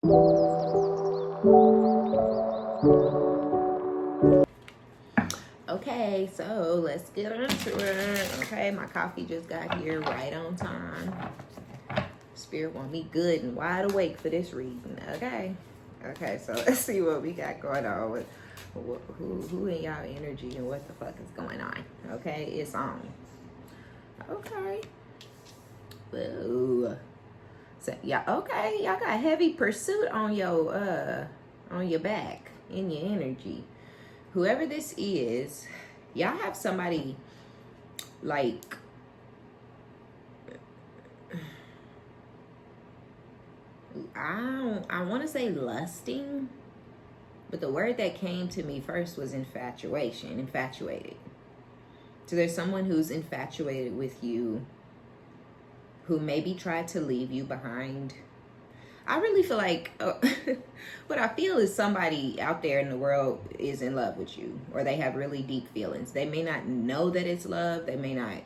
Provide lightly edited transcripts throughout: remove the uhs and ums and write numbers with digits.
Okay, so let's get into it. Okay, my coffee just got here right on time. Spirit want me good and wide awake for this reading. Okay, so let's see what we got going on with who in y'all energy and what the fuck is going on. Okay, it's on. Okay. Whoa. So yeah, okay, y'all got heavy pursuit on your back in your energy. Whoever this is, y'all have somebody like I want to say lusting, but the word that came to me first was infatuated. So there's someone who's infatuated with you, who maybe tried to leave you behind. I really feel like what I feel is somebody out there in the world is in love with you, or they have really deep feelings. They may not know that it's love. They may not,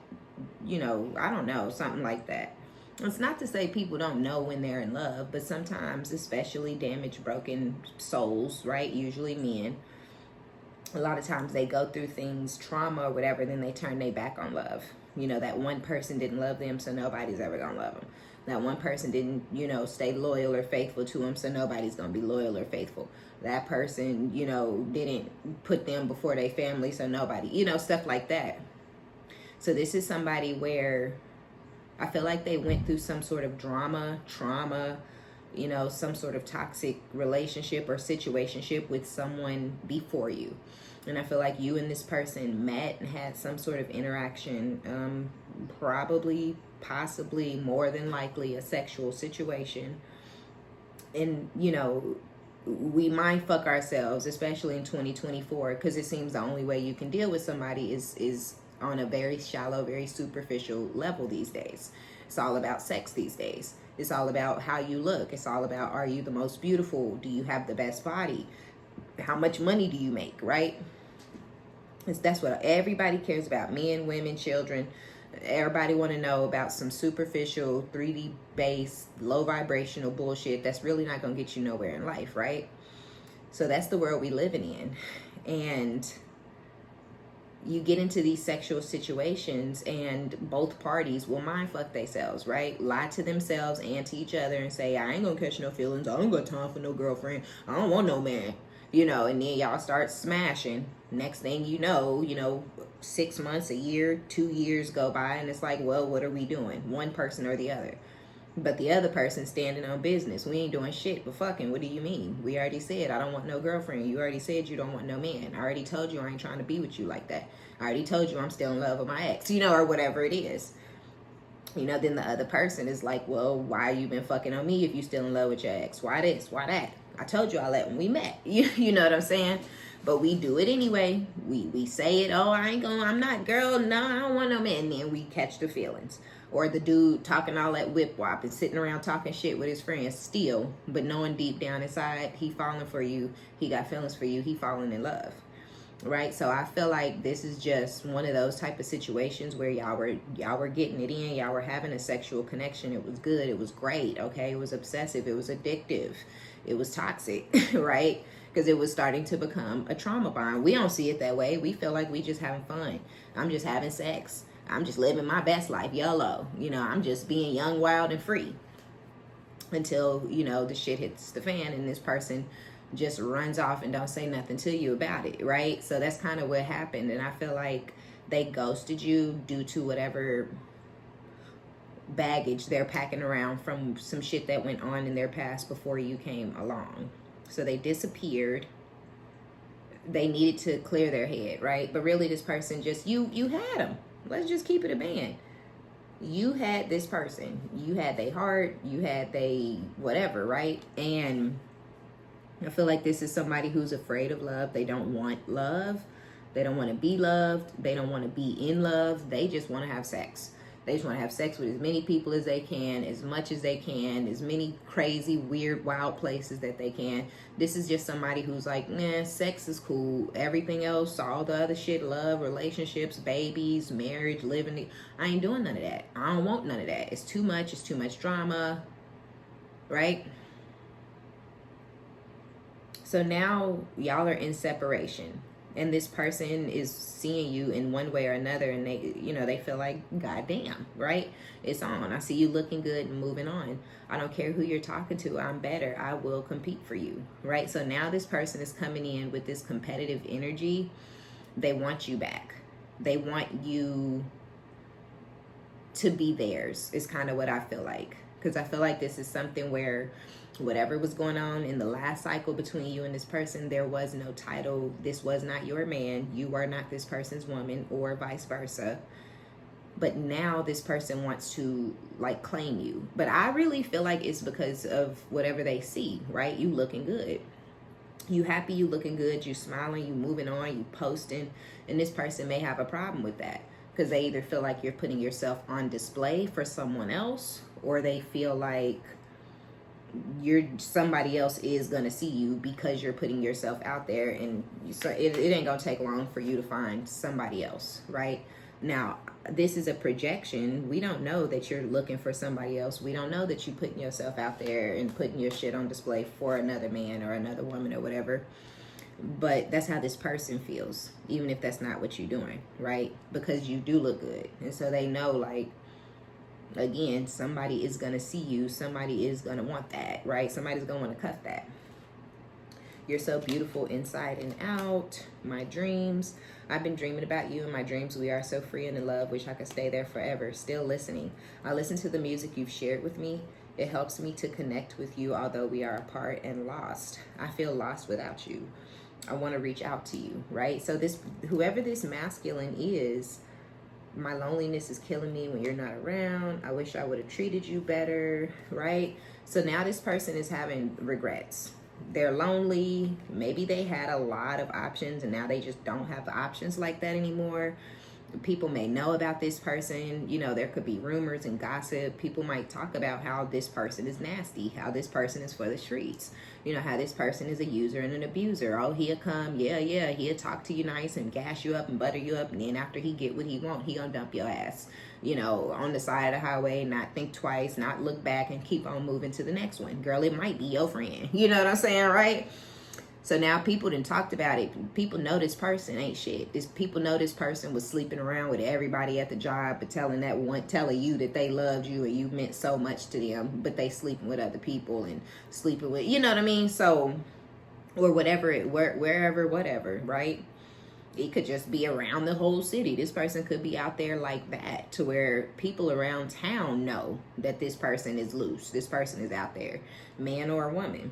I don't know, something like that. It's not to say people don't know when they're in love, but sometimes, especially damaged, broken souls, right? Usually men, a lot of times they go through things, trauma or whatever, then they turn their back on love. That one person didn't love them, so nobody's ever gonna love them. That one person didn't, stay loyal or faithful to them, so nobody's gonna be loyal or faithful. That person, didn't put them before their family, so nobody, stuff like that. So this is somebody where I feel like they went through some sort of trauma, some sort of toxic relationship or situationship with someone before you. And I feel like you and this person met and had some sort of interaction, probably, possibly, more than likely a sexual situation. And, we mind fuck ourselves, especially in 2024, because it seems the only way you can deal with somebody is on a very shallow, very superficial level these days. It's all about sex these days. It's all about how you look. It's all about, are you the most beautiful? Do you have the best body? How much money do you make, right? That's what everybody cares about. Men, women, children. Everybody want to know about some superficial, 3D based, low vibrational bullshit that's really not going to get you nowhere in life, right? So that's the world we living in. And you get into these sexual situations and both parties will mind fuck themselves, right? Lie to themselves and to each other and say, I ain't gonna catch no feelings. I don't got time for no girlfriend. I don't want no man. And then y'all start smashing. Next thing you know, 6 months, a year, 2 years go by and it's like, well, what are we doing? One person or the other. But the other person standing on business. We ain't doing shit, but fucking, what do you mean? We already said, I don't want no girlfriend. You already said you don't want no man. I already told you I ain't trying to be with you like that. I already told you I'm still in love with my ex, or whatever it is. Then the other person is like, well, why you been fucking on me if you still in love with your ex? Why this? Why that? I told you all that when we met. You know what I'm saying? But we do it anyway. We say it, oh, I'm not, girl, no, I don't want no man. And then we catch the feelings. Or the dude talking all that whip wop and sitting around talking shit with his friends still, but knowing deep down inside, he falling for you, he got feelings for you, he falling in love. Right? So I feel like this is just one of those type of situations where y'all were getting it in, y'all were having a sexual connection. It was good, it was great, okay? It was obsessive, it was addictive, it was toxic, right? Because it was starting to become a trauma bond. We don't see it that way. We feel like we just having fun. I'm just having sex. I'm just living my best life, YOLO. I'm just being young, wild, and free. Until, the shit hits the fan and this person just runs off and don't say nothing to you about it, right? So that's kind of what happened. And I feel like they ghosted you due to whatever baggage they're packing around from some shit that went on in their past before you came along. So they disappeared. They needed to clear their head, right? But really this person just, you had them. Let's just keep it a band. You had this person. You had their heart. You had they whatever, right? And I feel like this is somebody who's afraid of love. They don't want love. They don't want to be loved. They don't want to be in love. They just want to have sex. They just want to have sex with as many people as they can, as much as they can, as many crazy, weird, wild places that they can. This is just somebody who's like, nah, sex is cool. Everything else, all the other shit, love, relationships, babies, marriage, living, I ain't doing none of that. I don't want none of that. It's too much. It's too much drama, right? So now y'all are in separation, and this person is seeing you in one way or another, and they feel like, God damn, right? It's on. I see you looking good and moving on. I don't care who you're talking to. I'm better. I will compete for you, right? So now this person is coming in with this competitive energy. They want you back. They want you to be theirs, is kind of what I feel like. Because I feel like this is something where whatever was going on in the last cycle between you and this person, there was no title. This was not your man. You were not this person's woman, or vice versa. But now this person wants to like claim you. But I really feel like it's because of whatever they see, right? You looking good. You happy, you looking good, you smiling, you moving on, you posting. And this person may have a problem with that, because they either feel like you're putting yourself on display for someone else, or they feel like somebody else is gonna see you because you're putting yourself out there. And so it ain't gonna take long for you to find somebody else, right? Now, this is a projection. We don't know that you're looking for somebody else. We don't know that you're putting yourself out there and putting your shit on display for another man or another woman or whatever. But that's how this person feels, even if that's not what you're doing, right? Because you do look good. And so they know, like, again, somebody is going to see you. Somebody is going to want that, right? Somebody's going to want to cut that. You're so beautiful inside and out. My dreams. I've been dreaming about you in my dreams. We are so free and in love. Wish I could stay there forever. Still listening. I listen to the music you've shared with me. It helps me to connect with you, although we are apart and lost. I feel lost without you. I want to reach out to you, right? So this, whoever this masculine is, my loneliness is killing me when you're not around. I wish I would have treated you better, right? So now this person is having regrets. They're lonely. Maybe they had a lot of options and now they just don't have the options like that anymore. People may know about this person. You know, there could be rumors and gossip. People might talk about how this person is nasty, how this person is for the streets, you know, how this person is a user and an abuser. Oh, he'll come, he'll talk to you nice and gas you up and butter you up, and then after he get what he want, he gonna dump your ass, you know, on the side of the highway, not think twice, not look back, and keep on moving to the next one. Girl, it might be your friend. You know what I'm saying, right? So now people done talked about it. People know this person ain't shit. People know this person was sleeping around with everybody at the job, but telling you that they loved you and you meant so much to them, but they sleeping with other people and sleeping with, you know what I mean? So, or whatever, wherever, whatever, right? It could just be around the whole city. This person could be out there like that, to where people around town know that this person is loose. This person is out there, man or woman.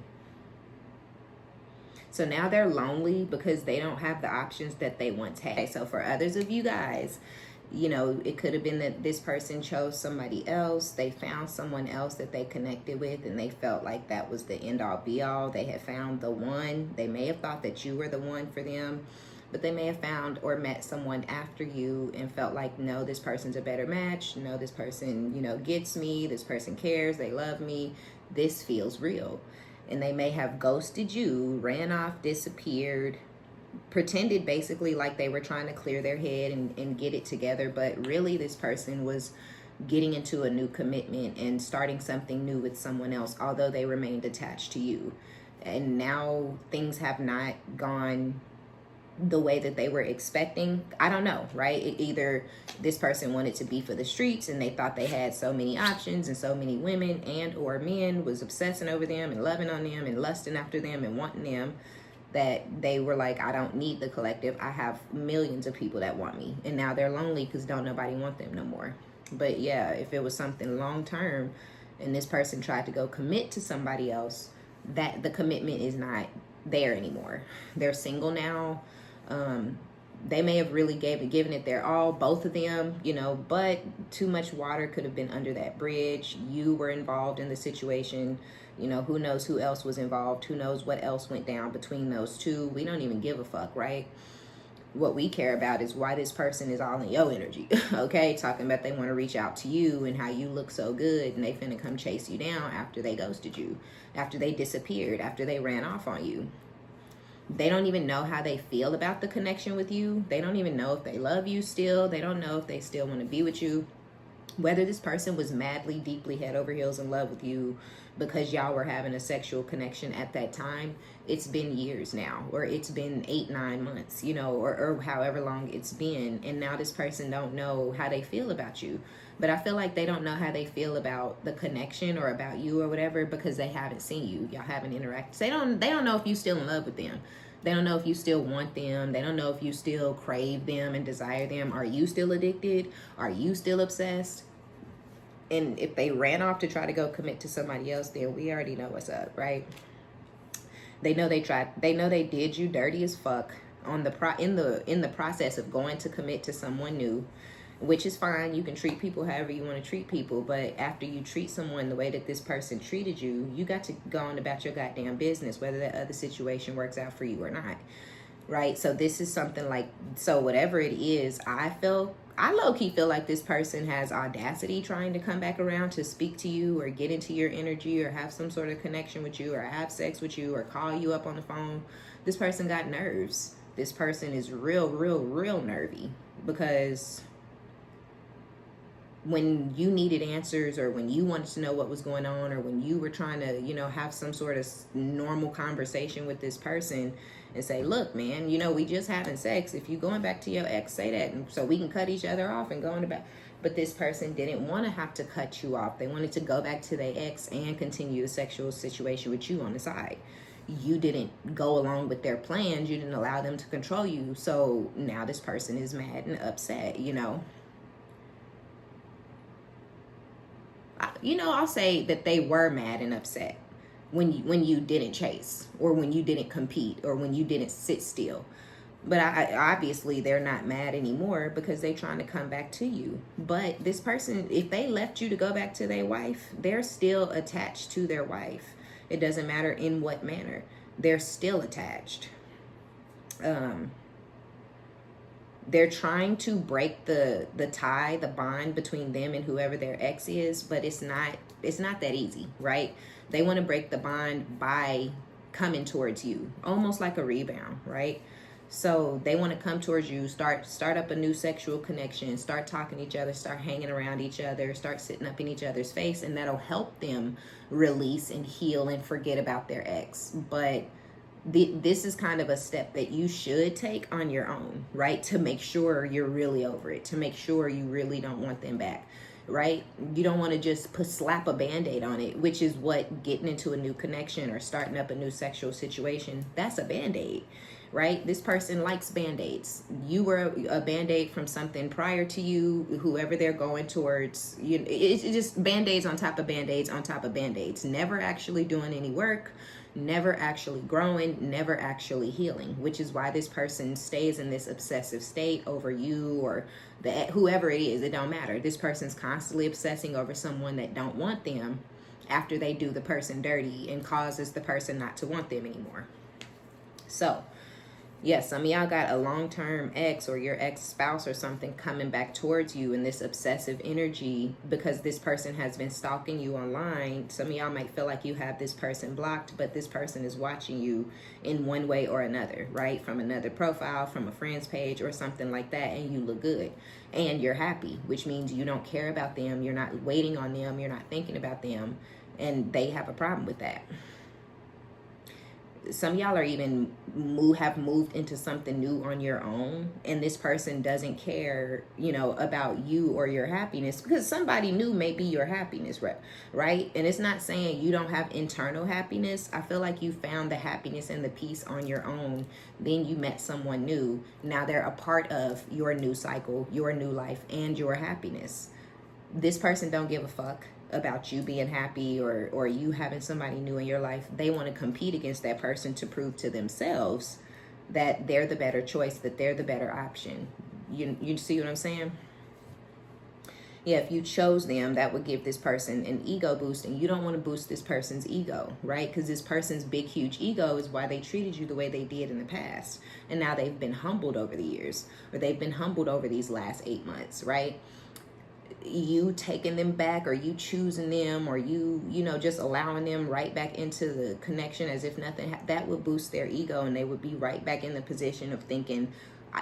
So now they're lonely because they don't have the options that they once had. So for others of you guys, you know, it could have been that this person chose somebody else. They found someone else that they connected with, and they felt like that was the end all be all. They had found the one. They may have thought that you were the one for them, but they may have found or met someone after you and felt like, no, this person's a better match. No, this person, you know, gets me. This person cares. They love me. This feels real. And they may have ghosted you, ran off, disappeared, pretended basically like they were trying to clear their head and get it together. But really this person was getting into a new commitment and starting something new with someone else, although they remained attached to you. And now things have not gone the way that they were expecting. I don't know, right? Either this person wanted to be for the streets and they thought they had so many options and so many women and or men was obsessing over them and loving on them and lusting after them and wanting them, that they were like, I don't need the collective. I have millions of people that want me. And now they're lonely because don't nobody want them no more. But yeah, if it was something long term and this person tried to go commit to somebody else, that the commitment is not there anymore. They're single now. They may have really given it their all, both of them, you know, but too much water could have been under that bridge. You were involved in the situation. You know, who knows who else was involved? Who knows what else went down between those two? We don't even give a fuck, right? What we care about is why this person is all in your energy, okay? Talking about they want to reach out to you and how you look so good, and they finna come chase you down after they ghosted you, after they disappeared, after they ran off on you. They don't even know how they feel about the connection with you. They don't even know if they love you still. They don't know if they still want to be with you. Whether this person was madly, deeply, head over heels in love with you because y'all were having a sexual connection at that time, it's been years now, or it's been 8-9 months, or however long it's been. And now this person don't know how they feel about you. But I feel like they don't know how they feel about the connection or about you or whatever, because they haven't seen you. Y'all haven't interacted. They don't know if you still in love with them. They don't know if you still want them. They don't know if you still crave them and desire them. Are you still addicted? Are you still obsessed? And if they ran off to try to go commit to somebody else, then we already know what's up, right? They know they tried. They know they did you dirty as fuck on in the process of going to commit to someone new, which is fine. You can treat people however you want to treat people, but after you treat someone the way that this person treated you, you got to go on about your goddamn business, whether that other situation works out for you or not, right? So this is something like, so whatever it is, I low-key feel like this person has audacity trying to come back around to speak to you or get into your energy or have some sort of connection with you or have sex with you or call you up on the phone. This person got nerves. This person is real, real, real nervy, because when you needed answers, or when you wanted to know what was going on, or when you were trying to, have some sort of normal conversation with this person and say, look, man, we just having sex. If you going back to your ex, say that, and so we can cut each other off and go into back. But this person didn't want to have to cut you off. They wanted to go back to their ex and continue the sexual situation with you on the side. You didn't go along with their plans. You didn't allow them to control you. So now this person is mad and upset, I'll say that they were mad and upset when you didn't chase, or when you didn't compete, or when you didn't sit still. But obviously they're not mad anymore, because they're trying to come back to you. But this person, if they left you to go back to their wife, they're still attached to their wife. It doesn't matter in what manner. They're still attached. They're trying to break the tie, the bond between them and whoever their ex is, but it's not that easy, right? They want to break the bond by coming towards you, almost like a rebound, right? So they want to come towards you, start up a new sexual connection, start talking to each other, start hanging around each other, start sitting up in each other's face, and that'll help them release and heal and forget about their ex. But this is kind of a step that you should take on your own, right? To make sure you're really over it, to make sure you really don't want them back, right? You don't want to just slap a Band-Aid on it, which is what getting into a new connection or starting up a new sexual situation, that's a Band-Aid, right? This person likes Band-Aids. You were a Band-Aid from something prior to you, whoever they're going towards. It's just Band-Aids on top of Band-Aids on top of Band-Aids, never actually doing any work, never actually growing, never actually healing, which is why this person stays in this obsessive state over you or whoever it is. It don't matter. This person's constantly obsessing over someone that don't want them after they do the person dirty and causes the person not to want them anymore. So yes, some of y'all got a long-term ex or your ex-spouse or something coming back towards you in this obsessive energy because this person has been stalking you online. Some of y'all might feel like you have this person blocked, but this person is watching you in one way or another, right? From another profile, from a friend's page or something like that, and you look good. And you're happy, which means you don't care about them, you're not waiting on them, you're not thinking about them, and they have a problem with that. Some of y'all are even have moved into something new on your own, and this person doesn't care, about you or your happiness, because somebody new may be your happiness, right? And it's not saying you don't have internal happiness. I feel like you found the happiness and the peace on your own. Then you met someone new. Now they're a part of your new cycle, your new life, and your happiness. This person don't give a fuck about you being happy or you having somebody new in your life. They want to compete against that person to prove to themselves that they're the better choice, that they're the better option. You see what I'm saying? Yeah, if you chose them, that would give this person an ego boost, and you don't want to boost this person's ego, right? Because this person's big, huge ego is why they treated you the way they did in the past. And now they've been humbled over the years, or they've been humbled over these last 8 months, right? You taking them back, or you choosing them, or you just allowing them right back into the connection as if nothing that would boost their ego, and they would be right back in the position of thinking,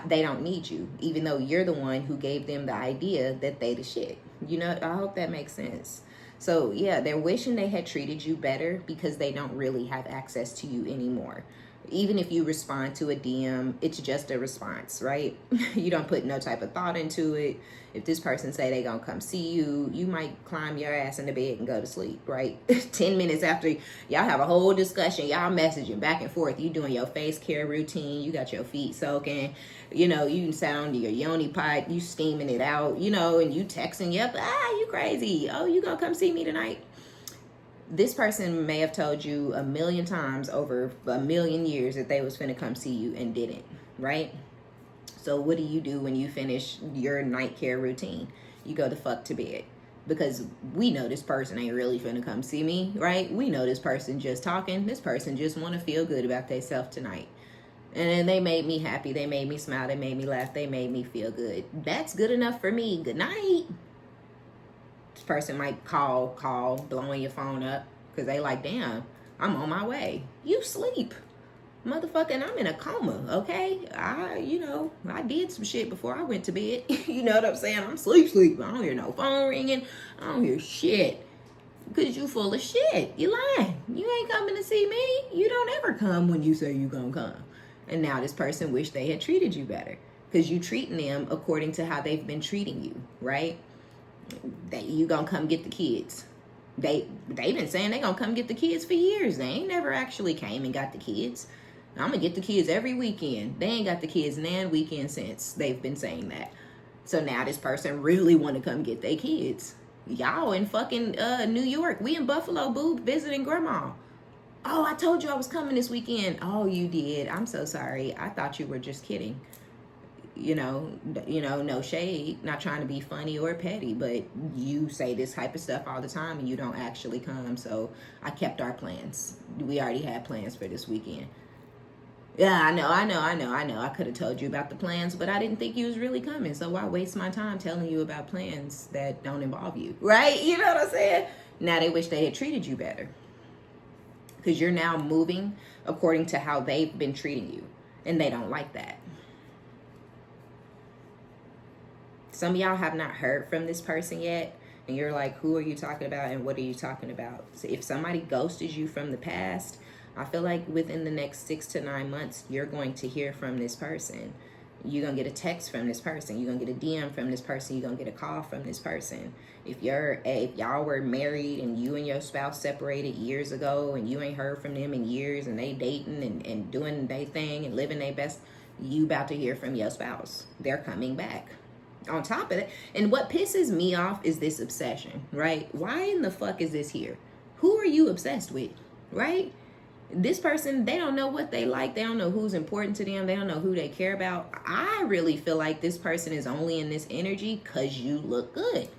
they don't need you, even though you're the one who gave them the idea that they the shit. You know, I hope that makes sense. So yeah, they're wishing they had treated you better because they don't really have access to you anymore. Even if you respond to a DM, it's just a response, right? You don't put no type of thought into it. If this person say they gonna come see you, you might climb your ass in the bed and go to sleep, right? 10 minutes after y'all have a whole discussion, y'all messaging back and forth, you doing your face care routine, you got your feet soaking, you know, you sat on your yoni pot, you steaming it out, you know, and you texting, yep, you crazy. Oh, you gonna come see me tonight? This person may have told you a million times over a million years that they was finna come see you and didn't, right? So what do you do when you finish your night care routine? You go the fuck to bed. Because we know this person ain't really finna come see me, right? We know this person just talking. This person just want to feel good about themselves tonight. And they made me happy. They made me smile. They made me laugh. They made me feel good. That's good enough for me. Good night. This person might call, blowing your phone up because they like, damn, I'm on my way. You sleep. Motherfucking, I'm in a coma, okay? I did some shit before I went to bed. You know what I'm saying? I'm sleep. I don't hear no phone ringing. I don't hear shit. Because you full of shit. You lying. You ain't coming to see me. You don't ever come when you say you gonna come. And now this person wish they had treated you better. Because you treating them according to how they've been treating you, right? You gonna come get the kids. They been saying they gonna come get the kids for years. They ain't never actually came and got the kids. I'm gonna get the kids every weekend. They ain't got the kids nan weekend since they've been saying that. So now this person really want to come get their kids. Y'all in fucking New York. We in Buffalo, boo, visiting grandma. Oh, I told you I was coming this weekend. Oh, you did. I'm so sorry. I thought you were just kidding. You know, no shade, not trying to be funny or petty, but you say this type of stuff all the time and you don't actually come. So I kept our plans. We already had plans for this weekend. Yeah, I know. I could have told you about the plans, but I didn't think you was really coming. So why waste my time telling you about plans that don't involve you, right? You know what I'm saying? Now they wish they had treated you better. Because you're now moving according to how they've been treating you. And they don't like that. Some of y'all have not heard from this person yet. And you're like, who are you talking about and what are you talking about? So if somebody ghosted you from the past, I feel like within the next 6 to 9 months, you're going to hear from this person. You're going to get a text from this person. You're going to get a DM from this person. You're going to get a call from this person. If y'all were married and you and your spouse separated years ago and you ain't heard from them in years and they dating and doing their thing and living their best, you about to hear from your spouse. They're coming back. On top of that, and what pisses me off is this obsession, right? Why in the fuck is this here? Who are you obsessed with, right? This person, they don't know what they like. They don't know who's important to them. They don't know who they care about. I really feel like this person is only in this energy because you look good.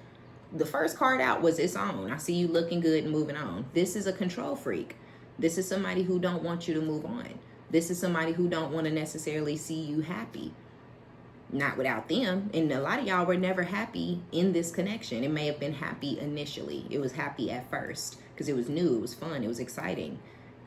The first card out was its own. I see you looking good and moving on. This is a control freak. This is somebody who don't want you to move on. This is somebody who don't want to necessarily see you happy. Not without them. And a lot of y'all were never happy in this connection. It may have been happy initially. It was happy at first because it was new. It was fun. It was exciting.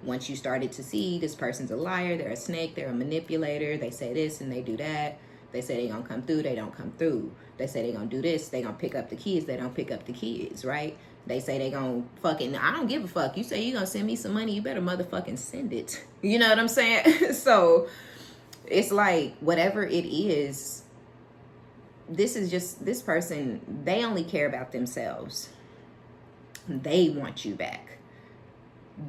Once you started to see this person's a liar, they're a snake, they're a manipulator, they say this and they do that. They say they're going to come through, they don't come through. They say they're going to do this, they going to pick up the kids, they don't pick up the kids, right? They say they going to fucking, I don't give a fuck. You say you're going to send me some money, you better motherfucking send it. You know what I'm saying? So it's like whatever it is, this is just, this person, they only care about themselves. They want you back.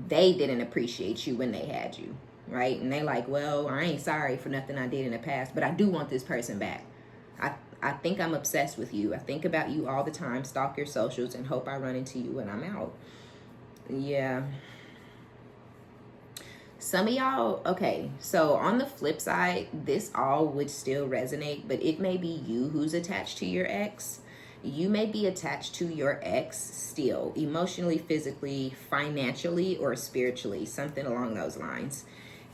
They didn't appreciate you when they had you, right? And they like, well, I ain't sorry for nothing I did in the past, but I do want this person back. I think I'm obsessed with you. I think about you all the time, stalk your socials, and hope I run into you when I'm out. Yeah. Some of y'all, okay, so on the flip side, this all would still resonate, but it may be you who's attached to your ex. You may be attached to your ex still, emotionally, physically, financially, or spiritually, something along those lines.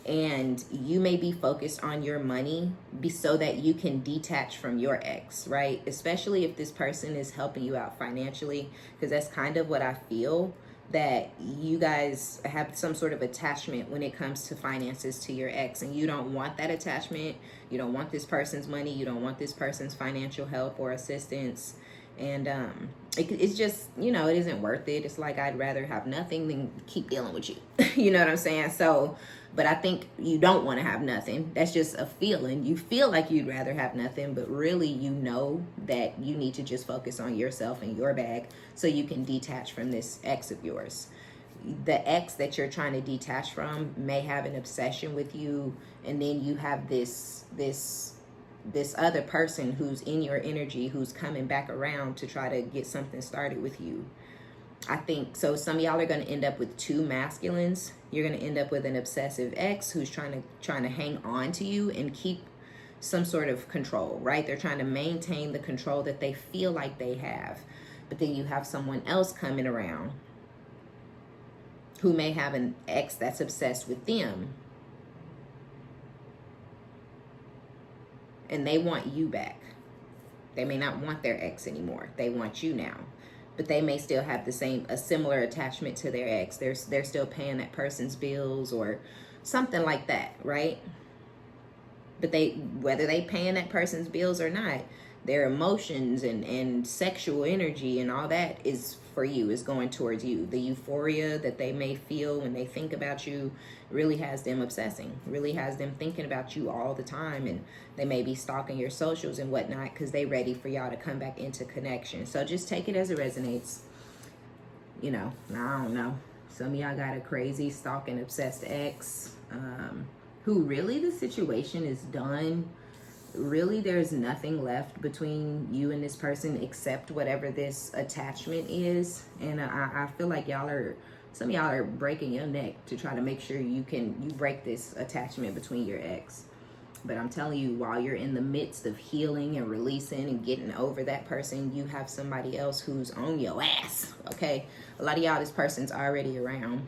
And you may be focused on your money so that you can detach from your ex, right? Especially if this person is helping you out financially, because that's kind of what I feel. that you guys have some sort of attachment when it comes to finances to your ex, and you don't want that attachment. You don't want this person's money. You don't want this person's financial help or assistance. And it's just, you know, it isn't worth it. It's like, I'd rather have nothing than keep dealing with you. You know what I'm saying? So, but I think you don't want to have nothing. That's just a feeling. You feel like you'd rather have nothing, but really you know that you need to just focus on yourself and your bag so you can detach from this ex of yours. The ex that you're trying to detach from may have an obsession with you, and then you have this other person who's in your energy, who's coming back around to try to get something started with you. I think so. Some of y'all are going to end up with two masculines. You're going to end up with an obsessive ex who's trying to hang on to you and keep some sort of control, right? They're trying to maintain the control that they feel like they have. But then you have someone else coming around who may have an ex that's obsessed with them, and they want you back. They may not want their ex anymore. They want you now. But they may still have a similar attachment to their ex. They're still paying that person's bills or something like that, right? But whether they paying that person's bills or not, their emotions and sexual energy and all that is for you, is going towards you. The euphoria that they may feel when they think about you really has them obsessing, really has them thinking about you all the time, and they may be stalking your socials and whatnot because they ready for y'all to come back into connection. So just take it as it resonates. You know, I don't know. Some of y'all got a crazy stalking obsessed ex who really the situation is done. Really, there's nothing left between you and this person except whatever this attachment is. And I feel like some of y'all are breaking your neck to try to make sure you break this attachment between your ex. But I'm telling you, while you're in the midst of healing and releasing and getting over that person, you have somebody else who's on your ass, okay? A lot of y'all, this person's already around,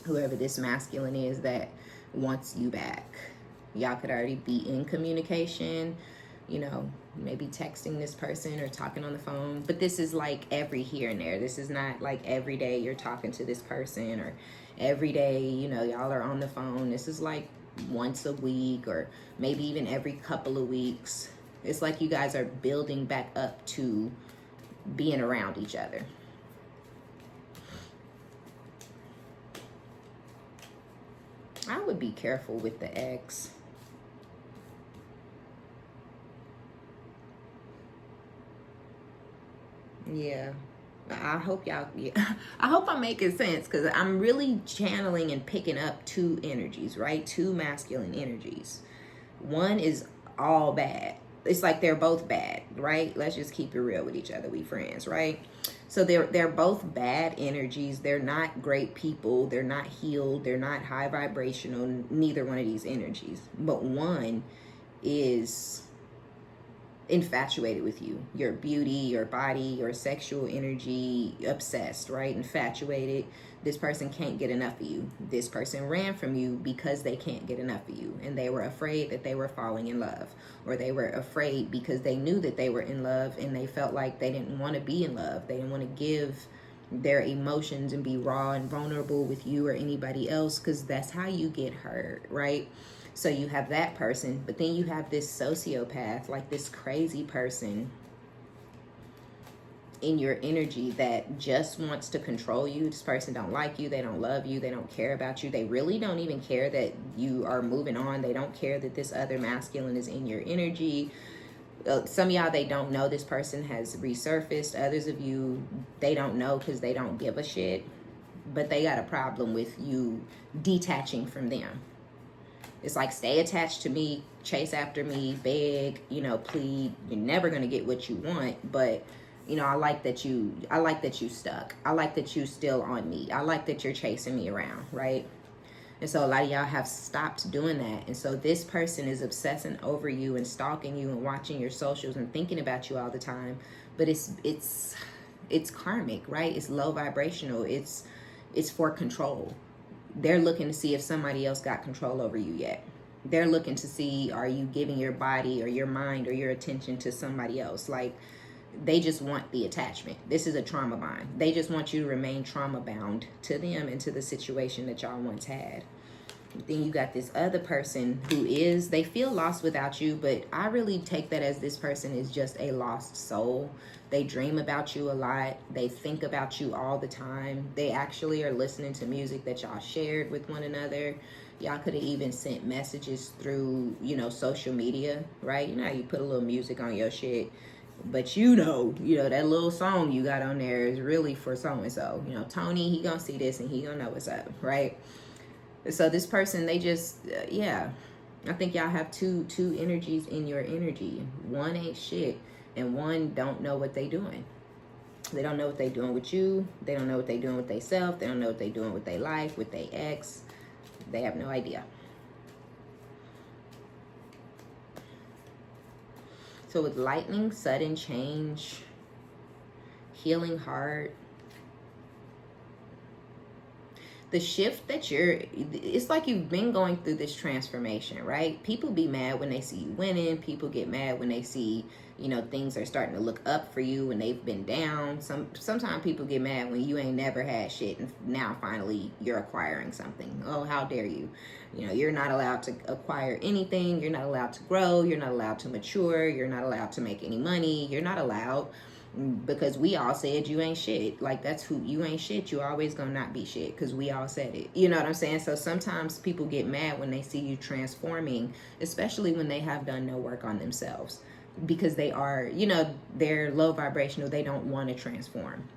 whoever this masculine is that wants you back. Y'all could already be in communication, you know, maybe texting this person or talking on the phone. But this is like every here and there. This is not like every day you're talking to this person, or every day, you know, y'all are on the phone. This is like once a week, or maybe even every couple of weeks. It's like you guys are building back up to being around each other. I would be careful with the ex. Yeah. I hope y'all, I hope I'm making sense, because I'm really channeling and picking up two energies, right? Two masculine energies. One is all bad. It's like they're both bad, right? Let's just keep it real with each other. We friends, right? So they're both bad energies. They're not great people. They're not healed. They're not high vibrational. Neither one of these energies. But one is infatuated with you, your beauty, your body, your sexual energy, obsessed, right? Infatuated. This person can't get enough of you. This person ran from you because they can't get enough of you, and they were afraid that they were falling in love, or they were afraid because they knew that they were in love and they felt like they didn't want to be in love. They didn't want to give their emotions and be raw and vulnerable with you or anybody else, because that's how you get hurt, right? So you have that person, but then you have this sociopath, like this crazy person in your energy that just wants to control you. This person don't like you. They don't love you. They don't care about you. They really don't even care that you are moving on. They don't care that this other masculine is in your energy. Some of y'all, they don't know this person has resurfaced. Others of you, they don't know because they don't give a shit. But they got a problem with you detaching from them. It's like, stay attached to me, chase after me, beg, you know, plead. You're never going to get what you want. But, you know, I like that you stuck. I like that you still on me. I like that you're chasing me around, right? And so a lot of y'all have stopped doing that. And so this person is obsessing over you and stalking you and watching your socials and thinking about you all the time. But it's karmic, right? It's low vibrational. It's for control. They're looking to see if somebody else got control over you yet. They're looking to see, are you giving your body or your mind or your attention to somebody else? Like, They just want the attachment. This is a trauma bond. They just want you to remain trauma bound to them and to the situation that y'all once had. Then you got this other person who is, they feel lost without you, but I really take that as this person is just a lost soul. They dream about you a lot. They think about you all the time. They actually are listening to music that y'all shared with one another. Y'all could have even sent messages through, you know, social media, right? You know how you put a little music on your shit, but you know, that little song you got on there is really for so-and-so. You know, Tony, he gonna see this and he gonna know what's up, right? So this person, they just, yeah, I think y'all have two energies in your energy. One ain't shit, and one don't know what they doing. They don't know what they doing with you. They don't know what they doing with themselves. They don't know what they doing with their life, with their ex. They have no idea. So with lightning, sudden change, healing heart, the shift that it's like you've been going through this transformation, right? People be mad when they see you winning. People get mad when they see, you know, things are starting to look up for you when they've been down. Sometimes people get mad when you ain't never had shit and now finally you're acquiring something. Oh, how dare you? You know, you're not allowed to acquire anything. You're not allowed to grow. You're not allowed to mature. You're not allowed to make any money. You're not allowed, because we all said you ain't shit. Like, that's who you ain't shit. You always gonna not be shit because we all said it. You know what I'm saying? So sometimes people get mad when they see you transforming, especially when they have done no work on themselves, because they are, you know, they're low vibrational. They don't want to transform,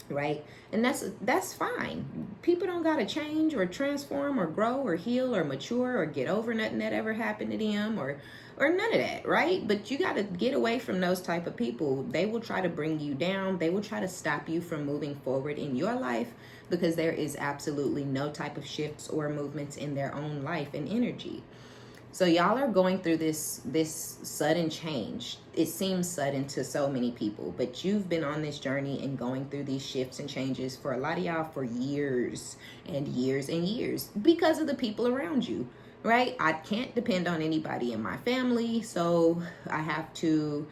right? And that's fine. People don't gotta change or transform or grow or heal or mature or get over nothing that ever happened to them or none of that, right? But you got to get away from those type of people. They will try to bring you down. They will try to stop you from moving forward in your life, because there is absolutely no type of shifts or movements in their own life and energy. So y'all are going through this sudden change. It seems sudden to so many people, but you've been on this journey and going through these shifts and changes for a lot of y'all for years and years and years because of the people around you. Right? I can't depend on anybody in my family, so I have to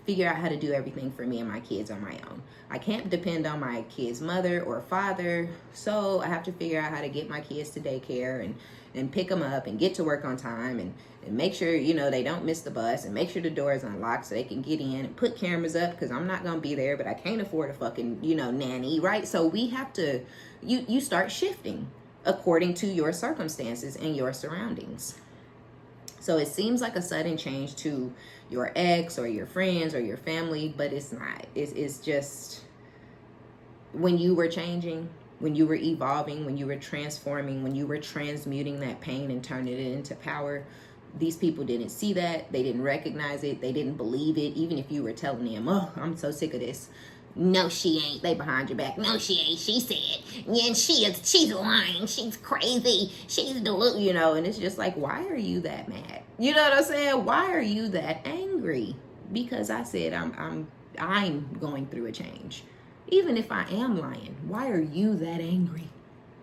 figure out how to do everything for me and my kids on my own. I can't depend on my kids' mother or father, so I have to figure out how to get my kids to daycare and pick them up and get to work on time and make sure, you know, they don't miss the bus and make sure the door is unlocked so they can get in and put cameras up, because I'm not going to be there, but I can't afford a fucking, you know, nanny, right? So we have to, you start shifting according to your circumstances and your surroundings. So it seems like a sudden change to your ex or your friends or your family, but it's not. It's just when you were changing, when you were evolving, when you were transforming, when you were transmuting that pain and turning it into power. These people didn't see that. They didn't recognize it. They didn't believe it. Even if you were telling them, oh, I'm so sick of this. No, she ain't. They behind your back. No, she ain't. She said, yeah, and she's lying. She's crazy. She's delusional, you know, and it's just like, why are you that mad? You know what I'm saying? Why are you that angry? Because I said, I'm going through a change. Even if I am lying, why are you that angry?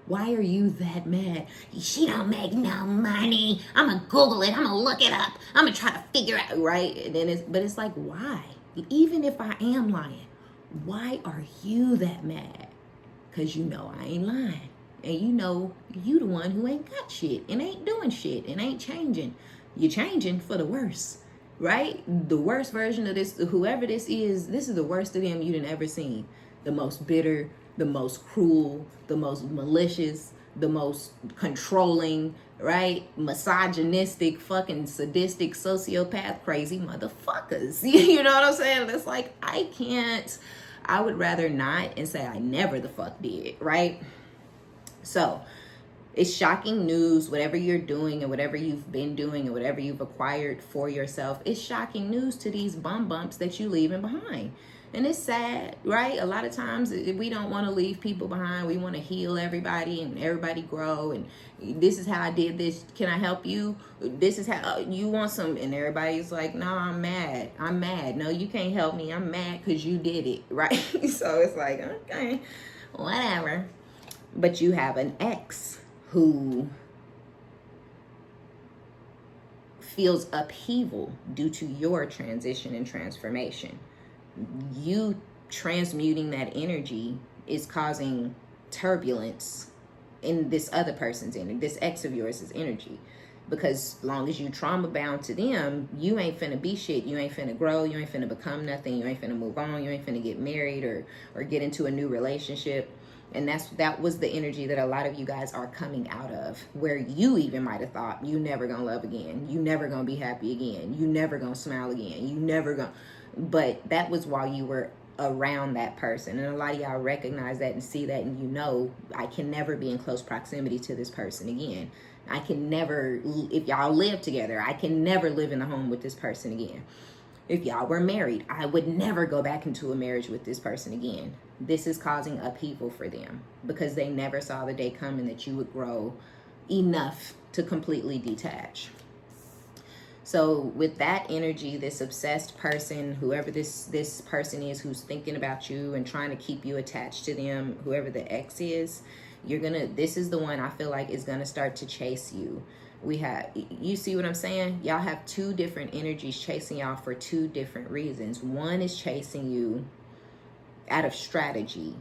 Why are you that mad? She don't make no money. I'm going to Google it. I'm going to look it up. I'm going to try to figure out, right? And then but it's like, why? Even if I am lying, why are you that mad? Because you know I ain't lying. And you know you the one who ain't got shit and ain't doing shit and ain't changing. You're changing for the worse, right? The worst version of this, whoever this is the worst of them you done ever seen. The most bitter, the most cruel, the most malicious, the most controlling, right? Misogynistic, fucking sadistic, sociopath, crazy motherfuckers. You know what I'm saying? It's like, I would rather not and say I never the fuck did, right? So it's shocking news, whatever you're doing and whatever you've been doing and whatever you've acquired for yourself, it's shocking news to these bumps that you leaving behind. And it's sad, right? A lot of times we don't want to leave people behind. We want to heal everybody and everybody grow. And this is how I did this. Can I help you? This is how you want some. And everybody's like, no, I'm mad. I'm mad. No, you can't help me. I'm mad because you did it, right? So it's like, okay, whatever. But you have an ex who feels upheaval due to your transition and transformation. you transmuting that energy is causing turbulence in this other person's energy, this ex of yours' energy. Because long as you trauma bound to them, you ain't finna be shit. You ain't finna grow. You ain't finna become nothing. You ain't finna move on. You ain't finna get married or get into a new relationship. And that was the energy that a lot of you guys are coming out of, where you even might have thought you never gonna love again. You never gonna be happy again. You never gonna smile again. You never gonna. But that was while you were around that person. And a lot of y'all recognize that and see that, and you know, I can never be in close proximity to this person again. I can never, if y'all live together, I can never live in a home with this person again. If y'all were married, I would never go back into a marriage with this person again. This is causing upheaval for them because they never saw the day coming that you would grow enough to completely detach. So with that energy, this obsessed person, whoever this person is who's thinking about you and trying to keep you attached to them, whoever the ex is, this is the one I feel like is gonna start to chase you. You see what I'm saying? Y'all have two different energies chasing y'all for two different reasons. One is chasing you out of strategy.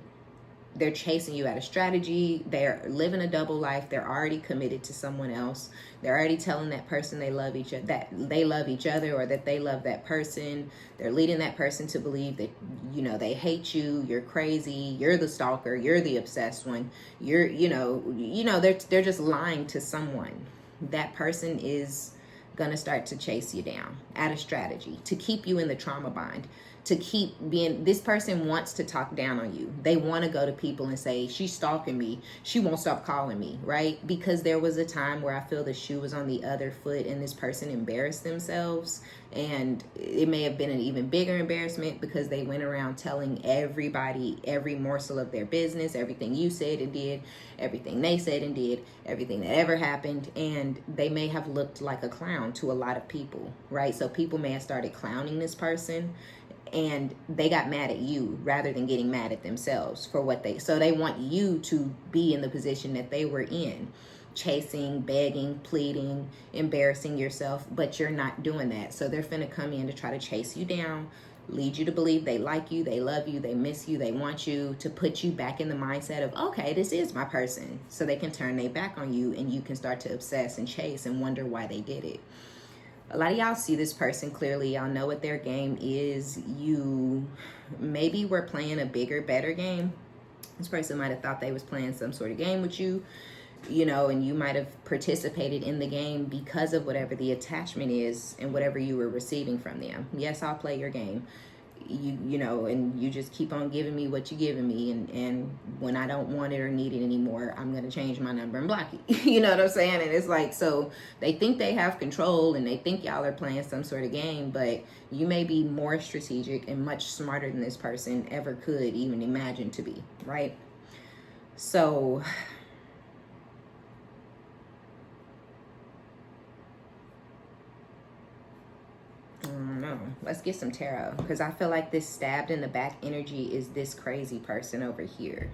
They're chasing you out of strategy. They're living a double life. They're already committed to someone else. They're already telling that person they love each other, that they love each other, or that they love that person. They're leading that person to believe that, you know, they hate you. You're crazy. You're the stalker. You're the obsessed one. They're just lying to someone. That person is gonna start to chase you down out of strategy to keep you in the trauma bind. This person wants to talk down on you. They want to go to people and say, she's stalking me. She won't stop calling me, right? Because there was a time where I feel the shoe was on the other foot and this person embarrassed themselves. And it may have been an even bigger embarrassment because they went around telling everybody every morsel of their business, everything you said and did, everything they said and did, everything that ever happened. And they may have looked like a clown to a lot of people, right? So people may have started clowning this person. And they got mad at you rather than getting mad at themselves for so they want you to be in the position that they were in, chasing, begging, pleading, embarrassing yourself, but you're not doing that. So they're finna come in to try to chase you down, lead you to believe they like you, they love you, they miss you, they want you, to put you back in the mindset of, okay, this is my person. So they can turn their back on you and you can start to obsess and chase and wonder why they did it. A lot of y'all see this person clearly. Y'all know what their game is. You maybe were playing a bigger, better game. This person might have thought they was playing some sort of game with you, and you might have participated in the game because of whatever the attachment is and whatever you were receiving from them. Yes, I'll play your game. And you just keep on giving me what you're giving me, and when I don't want it or need it anymore, I'm gonna change my number and block you. You know what I'm saying? And it's like, so they think they have control and they think y'all are playing some sort of game, but you may be more strategic and much smarter than this person ever could even imagine to be, right? So no, let's get some tarot, because I feel like this stabbed in the back energy is this crazy person over here.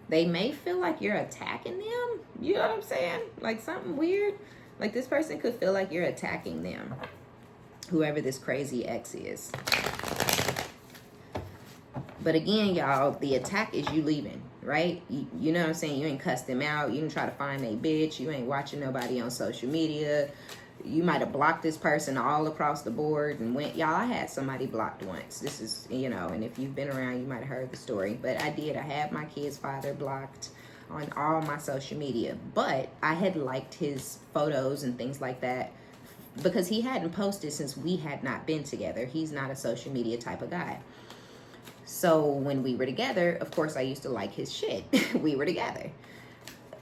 They may feel like you're attacking them. You know what I'm saying? Like something weird. Like this person could feel like you're attacking them, whoever this crazy ex is. But again, y'all, the attack is you leaving, right? You know what I'm saying? You ain't cussed them out. You didn't try to find a bitch. You ain't watching nobody on social media. You might have blocked this person all across the board and y'all, I had somebody blocked once. This is, and if you've been around, you might have heard the story. But I had my kid's father blocked on all my social media. But I had liked his photos and things like that because he hadn't posted since we had not been together. He's not a social media type of guy. So when we were together, of course, I used to like his shit. We were together.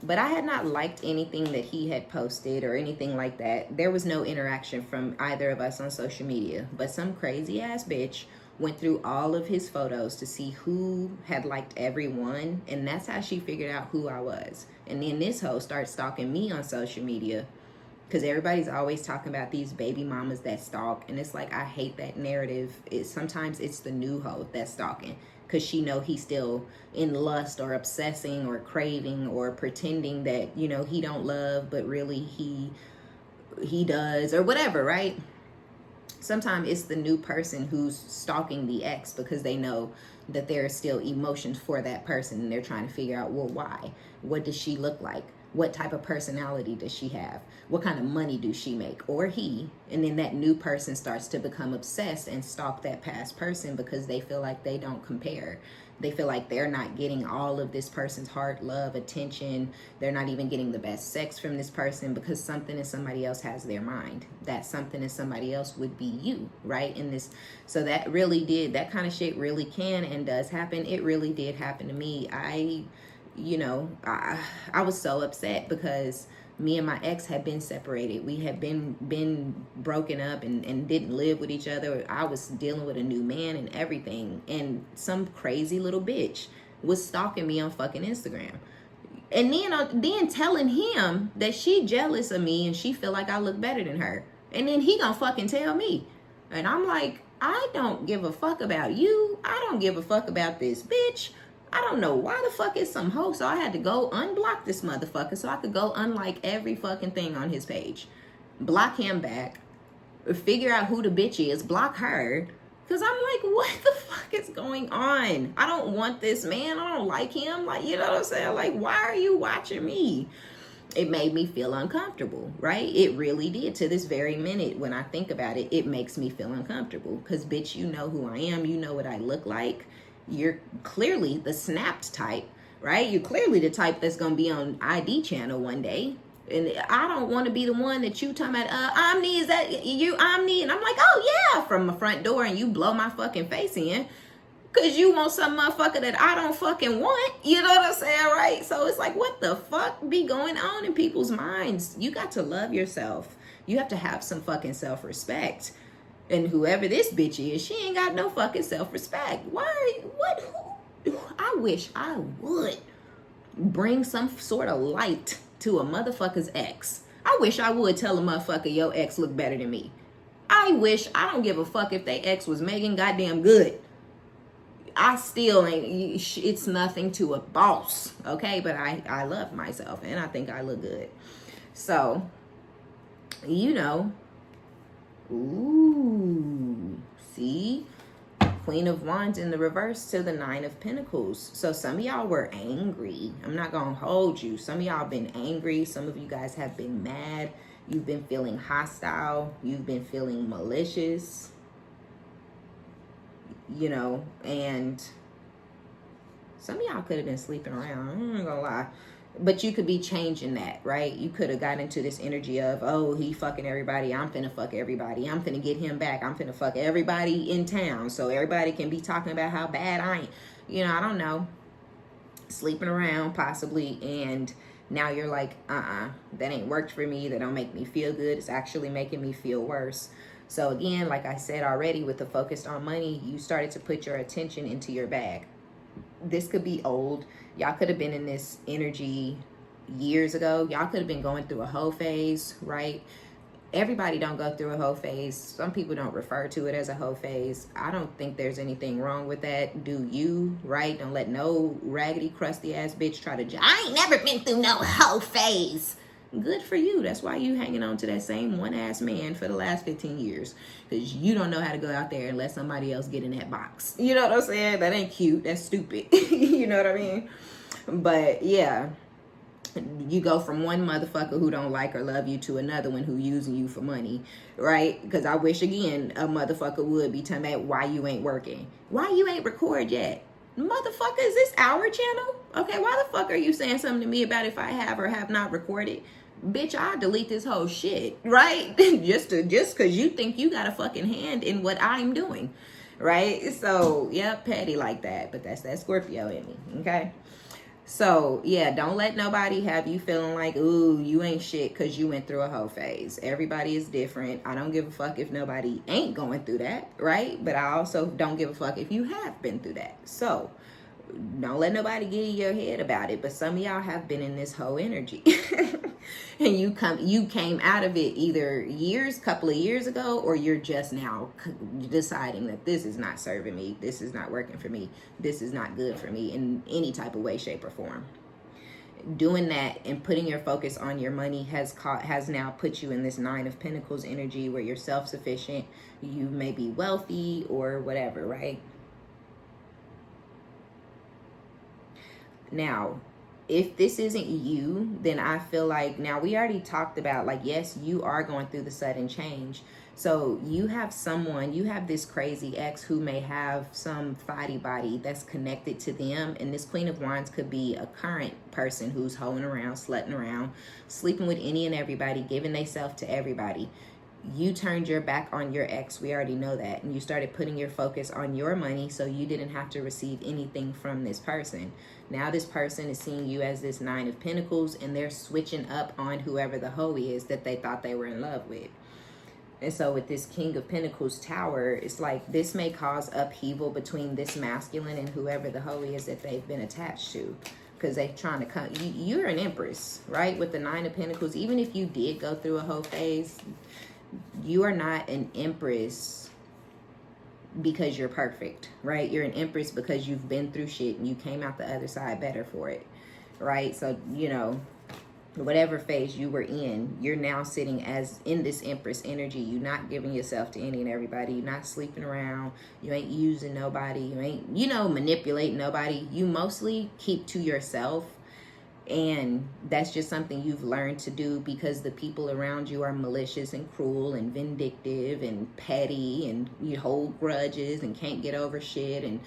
But I had not liked anything that he had posted or anything like that. There was no interaction from either of us on social media. But some crazy ass bitch went through all of his photos to see who had liked every one. And that's how she figured out who I was. And then this hoe started stalking me on social media. Because everybody's always talking about these baby mamas that stalk. And it's like, I hate that narrative. Sometimes it's the new hoe that's stalking. Because she know he's still in lust or obsessing or craving or pretending that, he don't love, but really he does or whatever, right? Sometimes it's the new person who's stalking the ex because they know that there are still emotions for that person, and they're trying to figure out, well, why? What does she look like? What type of personality does she have? What kind of money do she make, or he? And then that new person starts to become obsessed and stalk that past person because they feel like they don't compare. They feel like they're not getting all of this person's heart, love, attention. They're not even getting the best sex from this person because something in somebody else has their mind. That something in somebody else would be you, right? In this, so that kind of shit really can and does happen. It really did happen to me. I was so upset because me and my ex had been separated. We had been broken up and didn't live with each other. I was dealing with a new man and everything. And some crazy little bitch was stalking me on fucking Instagram. And then telling him that she jealous of me and she feel like I look better than her. And then he gonna fucking tell me. And I'm like, I don't give a fuck about you. I don't give a fuck about this bitch. I don't know why the fuck is some hoe. So I had to go unblock this motherfucker so I could go unlike every fucking thing on his page. Block him back. Figure out who the bitch is. Block her. Because I'm like, what the fuck is going on? I don't want this man. I don't like him. Like, you know what I'm saying? Like, why are you watching me? It made me feel uncomfortable, right? It really did. To this very minute, when I think about it, it makes me feel uncomfortable. Because, bitch, you know who I am. You know what I look like. You're clearly the snapped type, right? You're clearly the type that's going to be on ID channel one day. And I don't want to be the one that you talking about, Omni, is that you, Omni? And I'm like, oh, yeah, from my front door, and you blow my fucking face in because you want some motherfucker that I don't fucking want. You know what I'm saying, right? So it's like, what the fuck be going on in people's minds? You got to love yourself. You have to have some fucking self-respect. And whoever this bitch is, she ain't got no fucking self-respect. I wish I would bring some sort of light to a motherfucker's ex. I wish I would tell a motherfucker, your ex look better than me. I don't give a fuck if they ex was Megan goddamn good. I still ain't, it's nothing to a boss, okay? But I love myself and I think I look good. So, ooh, see? Queen of Wands in the reverse to the Nine of Pentacles. So some of y'all were angry. I'm not going to hold you. Some of y'all been angry. Some of you guys have been mad. You've been feeling hostile. You've been feeling malicious. And some of y'all could have been sleeping around. I'm not going to lie. But you could be changing that, right? You could have got into this energy of, oh, he fucking everybody. I'm finna fuck everybody. I'm finna get him back. I'm finna fuck everybody in town so everybody can be talking about how bad I am. I don't know. Sleeping around possibly. And now you're like, that ain't worked for me. That don't make me feel good. It's actually making me feel worse. So again, like I said already, with the focus on money, you started to put your attention into your bag. This could be old. Y'all could have been in this energy years ago. Y'all could have been going through a hoe phase, right? Everybody don't go through a hoe phase. Some people don't refer to it as a hoe phase. I don't think there's anything wrong with that. Do you, right? Don't let no raggedy, crusty ass bitch try to, I ain't never been through no hoe phase. Good for you. That's why you hanging on to that same one ass man for the last 15 years. Because you don't know how to go out there and let somebody else get in that box. You know what I'm saying? That ain't cute. That's stupid. You know what I mean? But yeah, you go from one motherfucker who don't like or love you to another one who using you for money, right? Because I wish, again, a motherfucker would be telling me why you ain't working. Why you ain't record yet? Motherfucker, is this our channel? Okay, why the fuck are you saying something to me about if I have or have not recorded? Bitch, I'll delete this whole shit, right? just because you think you got a fucking hand in what I'm doing, right? So, yeah, petty like that. But that's that Scorpio in me, okay? So, yeah, don't let nobody have you feeling like, ooh, you ain't shit because you went through a hoe phase. Everybody is different. I don't give a fuck if nobody ain't going through that, right? But I also don't give a fuck if you have been through that. So, don't let nobody get in your head about it. But some of y'all have been in this whole energy. And you came out of it either couple of years ago, or you're just now deciding that this is not serving me. This is not working for me. This is not good for me in any type of way, shape, or form. doing that and putting your focus on your money has now put you in this Nine of Pentacles energy where you're self-sufficient, you may be wealthy or whatever, right? Now, if this isn't you, then I feel like, now we already talked about, like, yes, you are going through the sudden change. So you have someone, you have this crazy ex who may have some fighty body that's connected to them. And this Queen of Wands could be a current person who's hoeing around, slutting around, sleeping with any and everybody, giving themselves to everybody. You turned your back on your ex, we already know that, and you started putting your focus on your money so you didn't have to receive anything from this person. Now this person is seeing you as this Nine of Pentacles, and they're switching up on whoever the hoe is that they thought they were in love with. And so with this King of Pentacles Tower, it's like this may cause upheaval between this masculine and whoever the hoe is that they've been attached to, because they're trying to come. You're an Empress, right? With the Nine of Pentacles, even if you did go through a hoe phase, you are not an Empress because you're perfect, right? You're an Empress because you've been through shit and you came out the other side better for it, right? So, you know, whatever phase you were in, you're now sitting as in this Empress energy. You're not giving yourself to any and everybody. You're not sleeping around. You ain't using nobody. You ain't, you know, manipulating nobody. You mostly keep to yourself. And that's just something you've learned to do because the people around you are malicious and cruel and vindictive and petty, and you hold grudges and can't get over shit and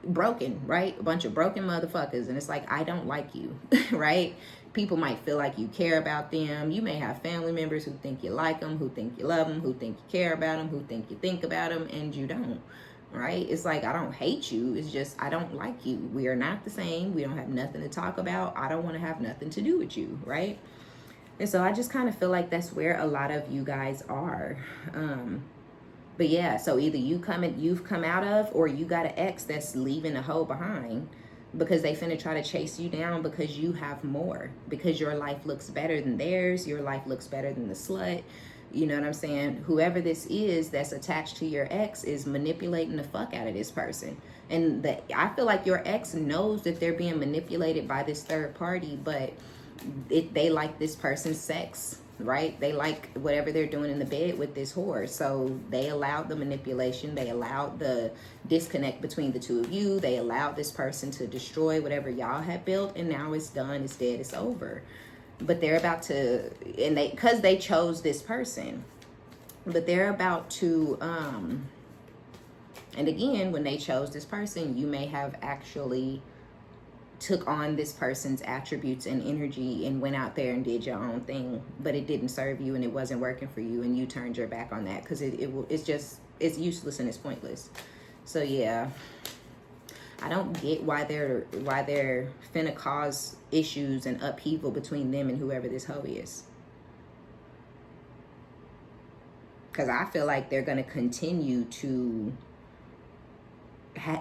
broken, right? A bunch of broken motherfuckers. And it's like, I don't like you, right? People might feel like you care about them. You may have family members who think you like them, who think you love them, who think you care about them, who think you think about them, and you don't. Right? It's like, I don't hate you. It's just, I don't like you. We are not the same. We don't have nothing to talk about. I don't want to have nothing to do with you. Right? And so I just kind of feel like that's where a lot of you guys are. But yeah, so either you've come out of, or you got an ex that's leaving a hoe behind because they finna try to chase you down because you have more, because your life looks better than theirs. Your life looks better than the slut. You know what I'm saying? Whoever this is that's attached to your ex is manipulating the fuck out of this person. And I feel like your ex knows that they're being manipulated by this third party, but they like this person's sex, right? They like whatever they're doing in the bed with this whore. So they allowed the manipulation. They allowed the disconnect between the two of you. They allowed this person to destroy whatever y'all had built. And now it's done. It's dead. It's over. But they're about to, and because they chose this person, but they're about to, and again, when they chose this person, you may have actually took on this person's attributes and energy and went out there and did your own thing, but it didn't serve you and it wasn't working for you, and you turned your back on that because it's useless and it's pointless. So yeah, I don't get why they're finna cause issues and upheaval between them and whoever this hoe is. Because I feel like they're going to continue to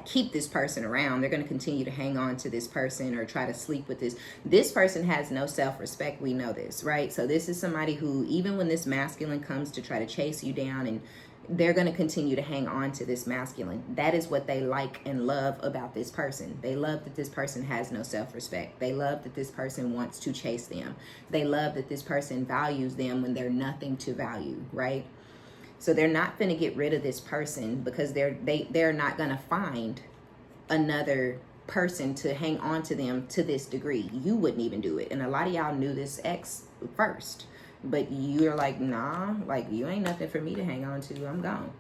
keep this person around. They're going to continue to hang on to this person or try to sleep with this person has no self-respect. We know this, right? So this is somebody who, even when this masculine comes to try to chase you down, and they're going to continue to hang on to this masculine. That is what they like and love about this person. They love that this person has no self-respect. They love that this person wants to chase them. They love that this person values them when they're nothing to value, right? So they're not going to get rid of this person because they're not going to find another person to hang on to them to this degree. You wouldn't even do it. And a lot of y'all knew this ex first. But you're like, nah, like, you ain't nothing for me to hang on to. I'm gone.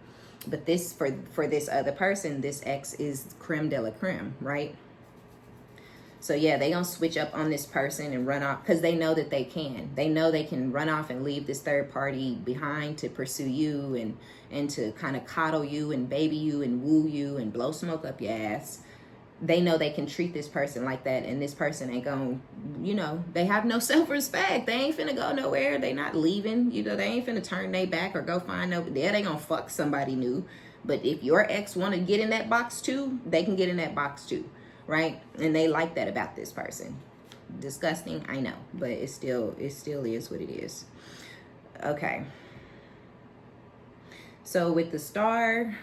But this, for this other person, this ex is creme de la creme, right? So yeah, they gonna switch up on this person and run off because they know that they can. They know they can run off and leave this third party behind to pursue you and to kind of coddle you and baby you and woo you and blow smoke up your ass. They know they can treat this person like that, and this person ain't gonna, you know, they have no self-respect. They ain't finna go nowhere. They not leaving. You know, they ain't finna turn their back or go find yeah, they gonna fuck somebody new. But if your ex want to get in that box too, they can get in that box too, right? And they like that about this person. Disgusting, I know, but it still is what it is. Okay. So with the star,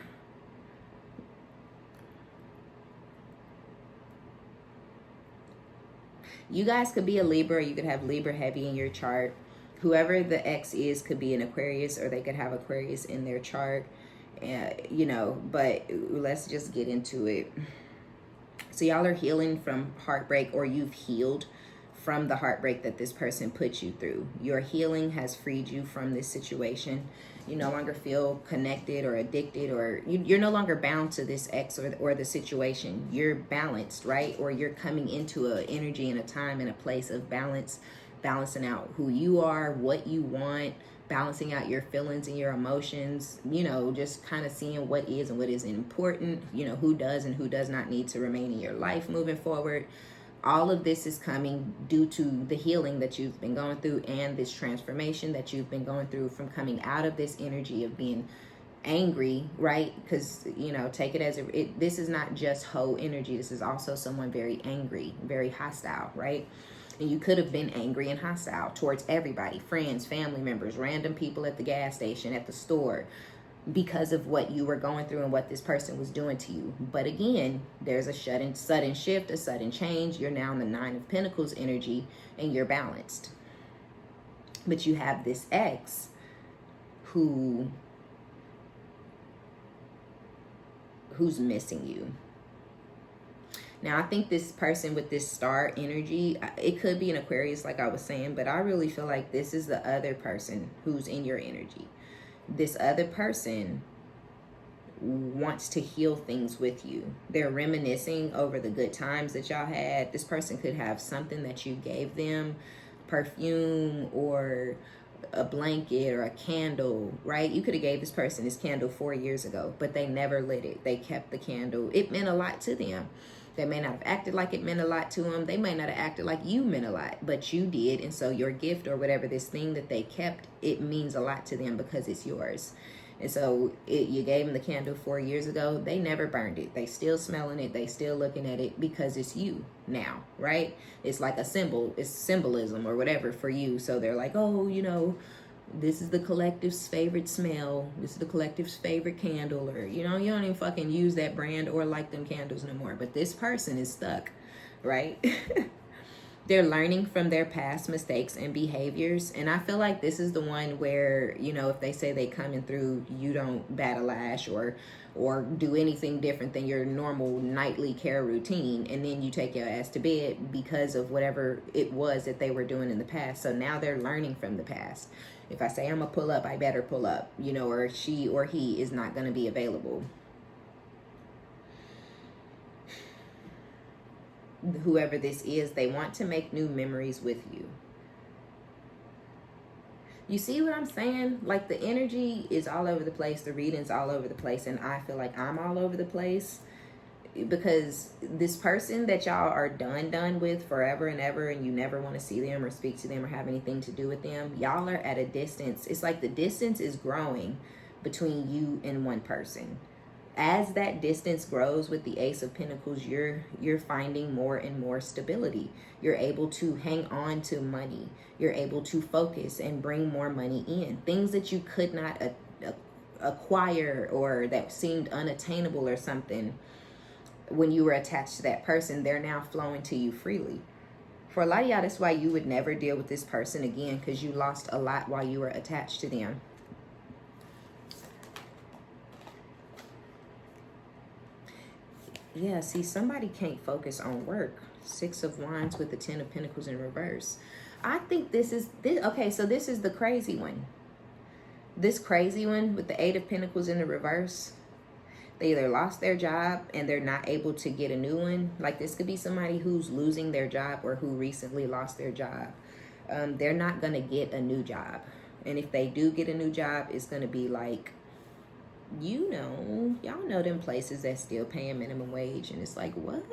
You guys could be a Libra, or you could have Libra heavy in your chart. Whoever the ex is could be an Aquarius, or they could have Aquarius in their chart. You know, but let's just get into it. So y'all are healing from heartbreak, or you've healed from the heartbreak that this person put you through. Your healing has freed you from this situation. You no longer feel connected or addicted, or you're no longer bound to this ex or the situation. You're balanced, right? Or you're coming into an energy and a time and a place of balance, balancing out who you are, what you want, balancing out your feelings and your emotions, you know, just kind of seeing what is and what isn't important, you know, who does and who does not need to remain in your life moving forward. All of this is coming due to the healing that you've been going through and this transformation that you've been going through from coming out of this energy of being angry, right? Because, you know, take it as this is not just hoe energy. This is also someone very angry, very hostile, right? And you could have been angry and hostile towards everybody, friends, family members, random people at the gas station, at the store, because of what you were going through and what this person was doing to you. But again, there's a sudden shift, a sudden change. You're now in the Nine of Pentacles energy and you're balanced. But you have this ex who's missing you. Now, I think this person with this star energy, it could be an Aquarius like I was saying, but I really feel like this is the other person who's in your energy. This other person wants to heal things with you. They're reminiscing over the good times that y'all had. This person could have something that you gave them, perfume or a blanket or a candle, right? You could have gave this person this candle 4 years ago, but they never lit it. They kept the candle. It meant a lot to them. They may not have acted like it meant a lot to them. They may not have acted like you meant a lot, but you did. And so your gift or whatever, this thing that they kept, it means a lot to them because it's yours. And so you gave them the candle 4 years ago. They never burned it. They still smelling it. They still looking at it because it's you now, right? It's like a symbol. It's symbolism or whatever for you. So they're like, oh, you know, this is the collective's favorite smell. This is the collective's favorite candle. Or, you know, you don't even fucking use that brand or like them candles no more. But this person is stuck, right? They're learning from their past mistakes and behaviors. And I feel like this is the one where, you know, if they say they coming through, you don't bat a lash or do anything different than your normal nightly care routine. And then you take your ass to bed because of whatever it was that they were doing in the past. So now they're learning from the past. If I say I'm going to pull up, I better pull up, you know, or she or he is not going to be available. Whoever this is, they want to make new memories with you. You see what I'm saying? Like the energy is all over the place. The reading's all over the place. And I feel like I'm all over the place because this person that y'all are done with forever and ever, and you never want to see them or speak to them or have anything to do with them, y'all are at a distance. It's like the distance is growing between you and one person. As that distance grows with the Ace of Pentacles, you're finding more and more stability. You're able to hang on to money. You're able to focus and bring more money in. Things that you could not acquire or that seemed unattainable or something when you were attached to that person, they're now flowing to you freely. For a lot of y'all, that's why you would never deal with this person again, because you lost a lot while you were attached to them. Yeah, see, somebody can't focus on work. Six of Wands with the Ten of Pentacles in reverse. I think this is okay, so this is the crazy one. This crazy one with the Eight of Pentacles in the reverse. They either lost their job and they're not able to get a new one. Like this could be somebody who's losing their job or who recently lost their job. They're not going to get a new job. And if they do get a new job, it's going to be like, you know, y'all know them places that still paying minimum wage. And it's like, what?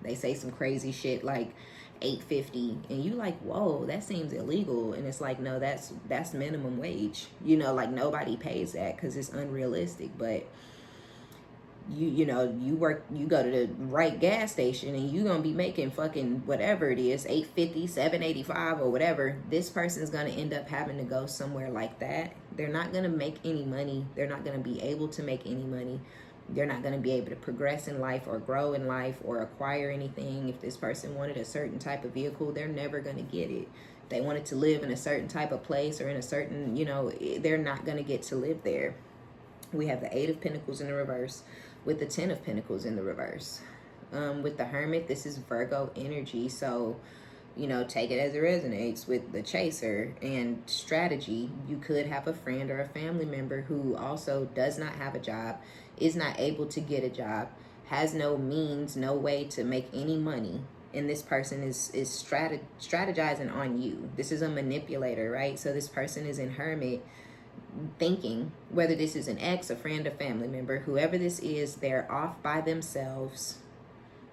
They say some crazy shit like $8.50 and you like, whoa, that seems illegal. And it's like, no, that's minimum wage. You know, like nobody pays that because it's unrealistic. But you know, you go to the right gas station and you're going to be making fucking whatever it is, $8.50, $7.85 or whatever. This person's going to end up having to go somewhere like that. They're not going to make any money. They're not going to be able to make any money They're not going to be able to progress in life or grow in life or acquire anything. If this person wanted a certain type of vehicle, they're never going to get it. If they wanted to live in a certain type of place or in a certain, they're not going to get to live there. We have the 8 of Pentacles in the reverse with the 10 of Pentacles in the reverse. With the Hermit, this is Virgo energy. So, take it as it resonates with the Chaser and strategy. You could have a friend or a family member who also does not have a job, is not able to get a job, has no means, no way to make any money. And this person is strategizing on you. This is a manipulator, right? So this person is in Hermit thinking, whether this is an ex, a friend, a family member, whoever this is, they're off by themselves,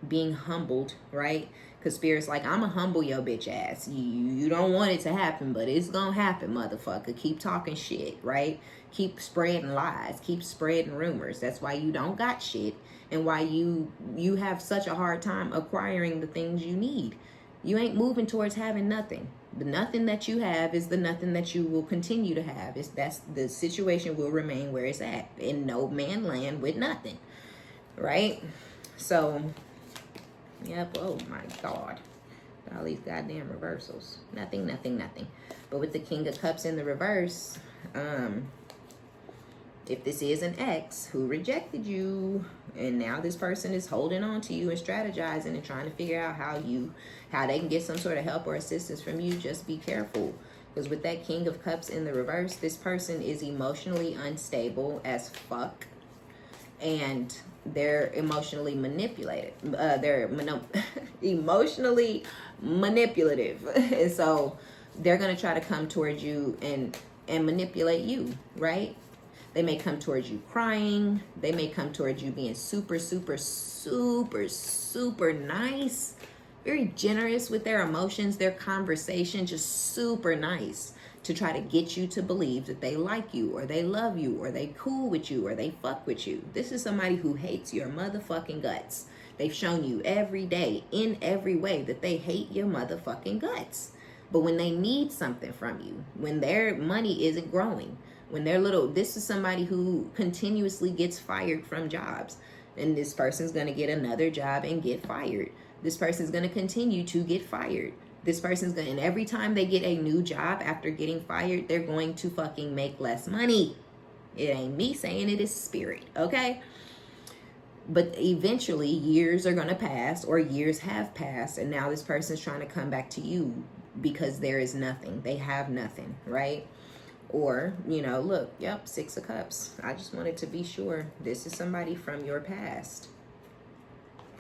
being humbled, right? Because Spirit's like, I'm going to humble your bitch ass. You don't want it to happen, but it's going to happen, motherfucker. Keep talking shit, right? Keep spreading lies. Keep spreading rumors. That's why you don't got shit and why you have such a hard time acquiring the things you need. You ain't moving towards having nothing. The nothing that you have is the nothing that you will continue to have. That's the situation will remain where it's at, in no man land with nothing, right? So, yep. Oh my God, all these goddamn reversals. Nothing. But with the King of Cups in the reverse, if this is an ex who rejected you, and now this person is holding on to you and strategizing and trying to figure out how they can get some sort of help or assistance from you, just be careful. Because with that King of Cups in the reverse, this person is emotionally unstable as fuck. And they're emotionally manipulated. Emotionally manipulative. And so they're going to try to come towards you and manipulate you, right? They may come towards you crying. They may come towards you being super, super, super, super nice. Very generous with their emotions, their conversation, just super nice to try to get you to believe that they like you or they love you or they cool with you or they fuck with you. This is somebody who hates your motherfucking guts. They've shown you every day in every way that they hate your motherfucking guts. But when they need something from you, when their money isn't growing, when they're this is somebody who continuously gets fired from jobs. And this person's going to get another job and get fired. This person's going to continue to get fired. This person's going to, and every time they get a new job after getting fired, they're going to fucking make less money. It ain't me saying it, is Spirit, okay? But eventually years are going to pass, or years have passed, and now this person's trying to come back to you because there is nothing. They have nothing, right? Or, look, yep, 6 of Cups. I just wanted to be sure. This is somebody from your past.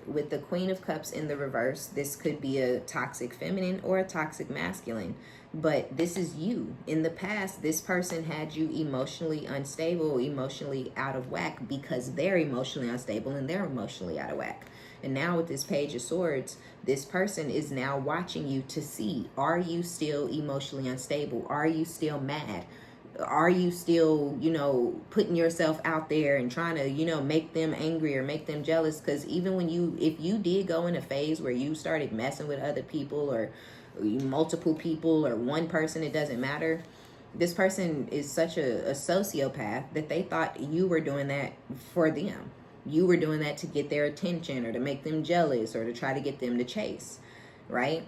With the Queen of Cups in the reverse, this could be a toxic feminine or a toxic masculine. But this is you. In the past, this person had you emotionally unstable, emotionally out of whack, because they're emotionally unstable and they're emotionally out of whack. And now with this Page of Swords, this person is now watching you to see, are you still emotionally unstable? Are you still mad? Are you still, putting yourself out there and trying to, make them angry or make them jealous? Because even if you did go in a phase where you started messing with other people or multiple people or one person, it doesn't matter. This person is such a sociopath that they thought you were doing that for them. You were doing that to get their attention or to make them jealous or to try to get them to chase, right?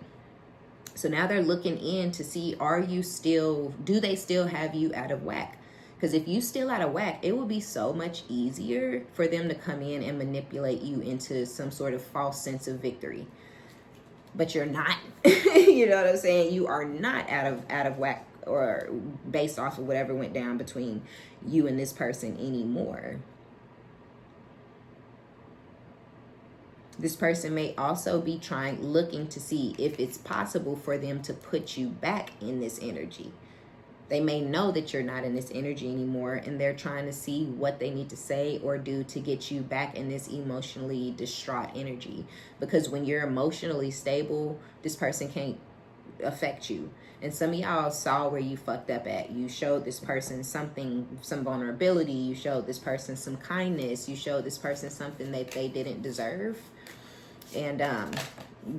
So now they're looking in to see, do they still have you out of whack? Because if you still out of whack, it will be so much easier for them to come in and manipulate you into some sort of false sense of victory. But you're not, you know what I'm saying? You are not out of whack or based off of whatever went down between you and this person anymore. This person may also be looking to see if it's possible for them to put you back in this energy. They may know that you're not in this energy anymore, and they're trying to see what they need to say or do to get you back in this emotionally distraught energy. Because when you're emotionally stable, this person can't affect you. And some of y'all saw where you fucked up at. You showed this person some vulnerability. You showed this person some kindness. You showed this person something that they didn't deserve. And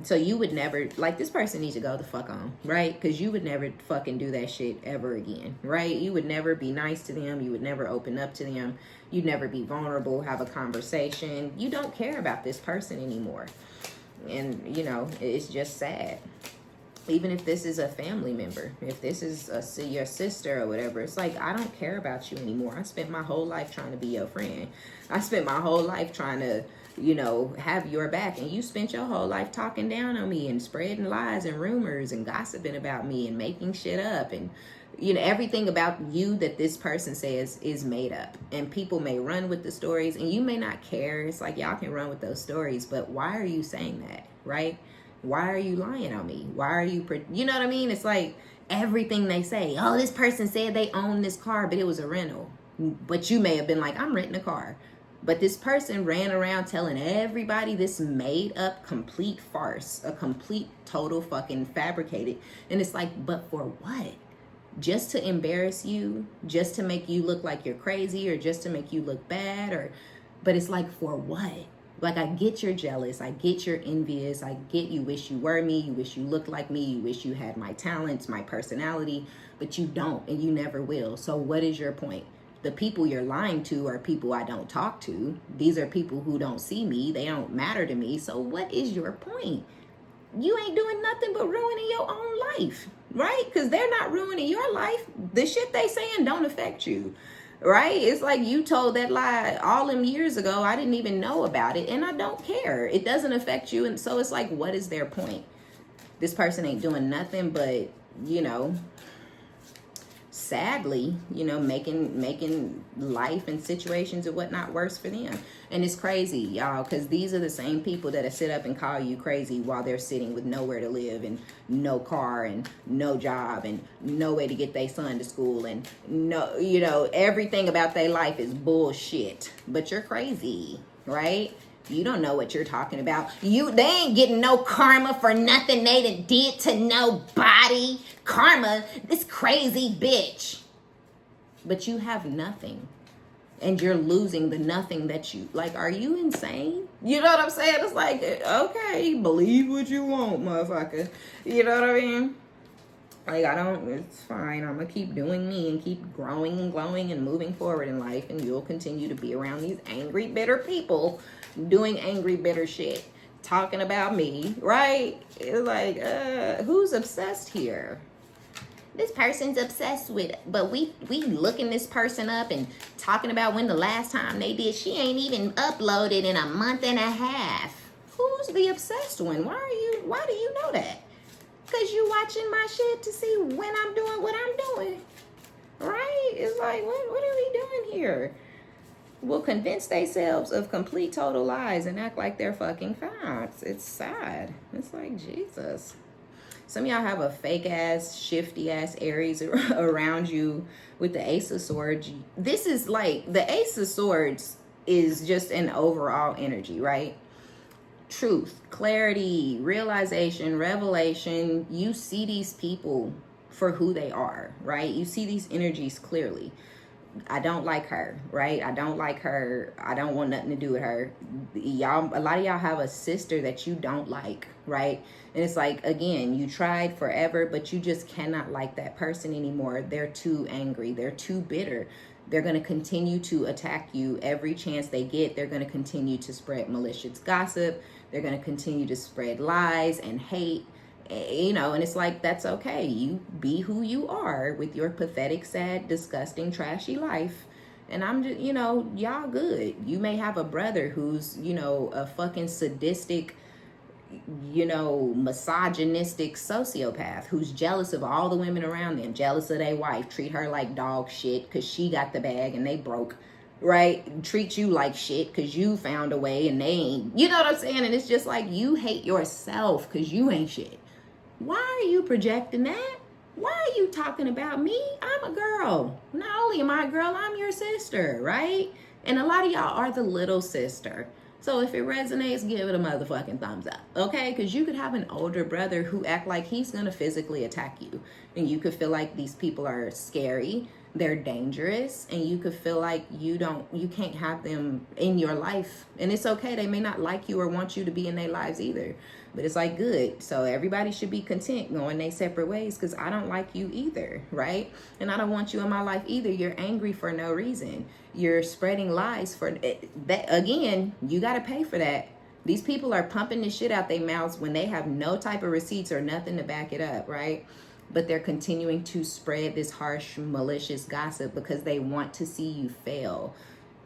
so you would never, like, this person needs to go the fuck on, right? Because you would never fucking do that shit ever again, right? You would never be nice to them. You would never open up to them. You'd never be vulnerable, have a conversation. You don't care about this person anymore. And, you know, it's just sad. Even if this is a family member, if this is your sister or whatever, it's like, I don't care about you anymore. I spent my whole life trying to be your friend. I spent my whole life trying to, you know, have your back. And you spent your whole life talking down on me and spreading lies and rumors and gossiping about me and making shit up. And, you know, everything about you that this person says is made up. And people may run with the stories and you may not care. It's like, y'all can run with those stories, but why are you saying that, right? Why are you lying on me? Why are you, you know what I mean? It's like everything they say. Oh, this person said they owned this car, but it was a rental. But you may have been like, I'm renting a car. But this person ran around telling everybody this made up complete farce, a complete total fucking fabricated. And it's like, but for what? Just to embarrass you, just to make you look like you're crazy, or just to make you look bad, or, but it's like, for what? Like, I get you're jealous. I get you're envious. I get you wish you were me. You wish you looked like me. You wish you had my talents, my personality, but you don't, and you never will. So what is your point? The people you're lying to are people I don't talk to. These are people who don't see me. They don't matter to me. So what is your point? You ain't doing nothing but ruining your own life, right? Because they're not ruining your life. The shit they saying don't affect you. Right? It's like you told that lie all them years ago. I didn't even know about it, and I don't care. It doesn't affect you. And so it's like, what is their point? This person ain't doing nothing but, you know, sadly, you know, making life and situations and whatnot worse for them. And it's crazy, y'all, because these are the same people that sit up and call you crazy while they're sitting with nowhere to live and no car and no job and no way to get their son to school and no, you know, everything about their life is bullshit. But you're crazy, right? You don't know what you're talking about. They ain't getting no karma for nothing they done did to nobody. Karma, this crazy bitch. But you have nothing. And you're losing the nothing that you, like, are you insane? You know what I'm saying? It's like, okay, believe what you want, motherfucker. You know what I mean? Like, it's fine. I'm going to keep doing me and keep growing and glowing and moving forward in life. And you'll continue to be around these angry, bitter people doing angry, bitter shit. Talking about me, right? It's like, who's obsessed here? This person's obsessed with it. But we looking this person up and talking about when the last time they did. She ain't even uploaded in a month and a half. Who's the obsessed one? Why do you know that? Because you watching my shit to see when I'm doing what I'm doing. Right? It's like, what are we doing here? Will convince themselves of complete total lies and act like they're fucking facts. It's sad. It's like, Jesus. Some of y'all have a fake ass, shifty ass Aries around you with the Ace of Swords. This is like, the Ace of Swords is just an overall energy, right? Truth, clarity, realization, revelation. You see these people for who they are, right? You see these energies clearly. I don't like her, right? I don't like her. I don't want nothing to do with her. Y'all, a lot of y'all have a sister that you don't like, right? And it's like, again, you tried forever, but you just cannot like that person anymore. They're too angry. They're too bitter. They're going to continue to attack you every chance they get. They're going to continue to spread malicious gossip. They're going to continue to spread lies and hate. You know, and it's like, that's okay. You be who you are with your pathetic, sad, disgusting, trashy life. And I'm just, you know, y'all good. You may have a brother who's, you know, a fucking sadistic, you know, misogynistic sociopath who's jealous of all the women around them, jealous of their wife, treat her like dog shit because she got the bag and they broke. Right? Treat you like shit because you found a way and they ain't. You know what I'm saying? And it's just like, you hate yourself because you ain't shit. Why are you projecting that? Why are you talking about me? I'm a girl. Not only am I a girl, I'm your sister, right? And a lot of y'all are the little sister. So if it resonates, give it a motherfucking thumbs up, okay? Because you could have an older brother who act like he's gonna physically attack you, and you could feel like these people are scary, they're dangerous, and you could feel like you can't have them in your life. And it's okay, they may not like you or want you to be in their lives either, but it's like, good. So everybody should be content going their separate ways, because I don't like you either, right? And I don't want you in my life either. You're angry for no reason. You're spreading lies for that. Again, you got to pay for that. These people are pumping this shit out their mouths when they have no type of receipts or nothing to back it up, right? But they're continuing to spread this harsh, malicious gossip because they want to see you fail.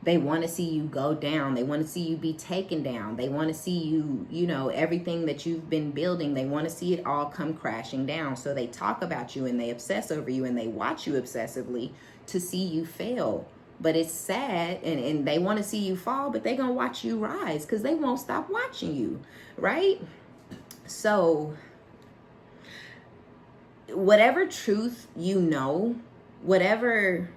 They want to see you go down. They want to see you be taken down. They want to see you, everything that you've been building, they want to see it all come crashing down. So they talk about you and they obsess over you and they watch you obsessively to see you fail. But it's sad, and they want to see you fall, but they're going to watch you rise because they won't stop watching you, right? So whatever truth whatever,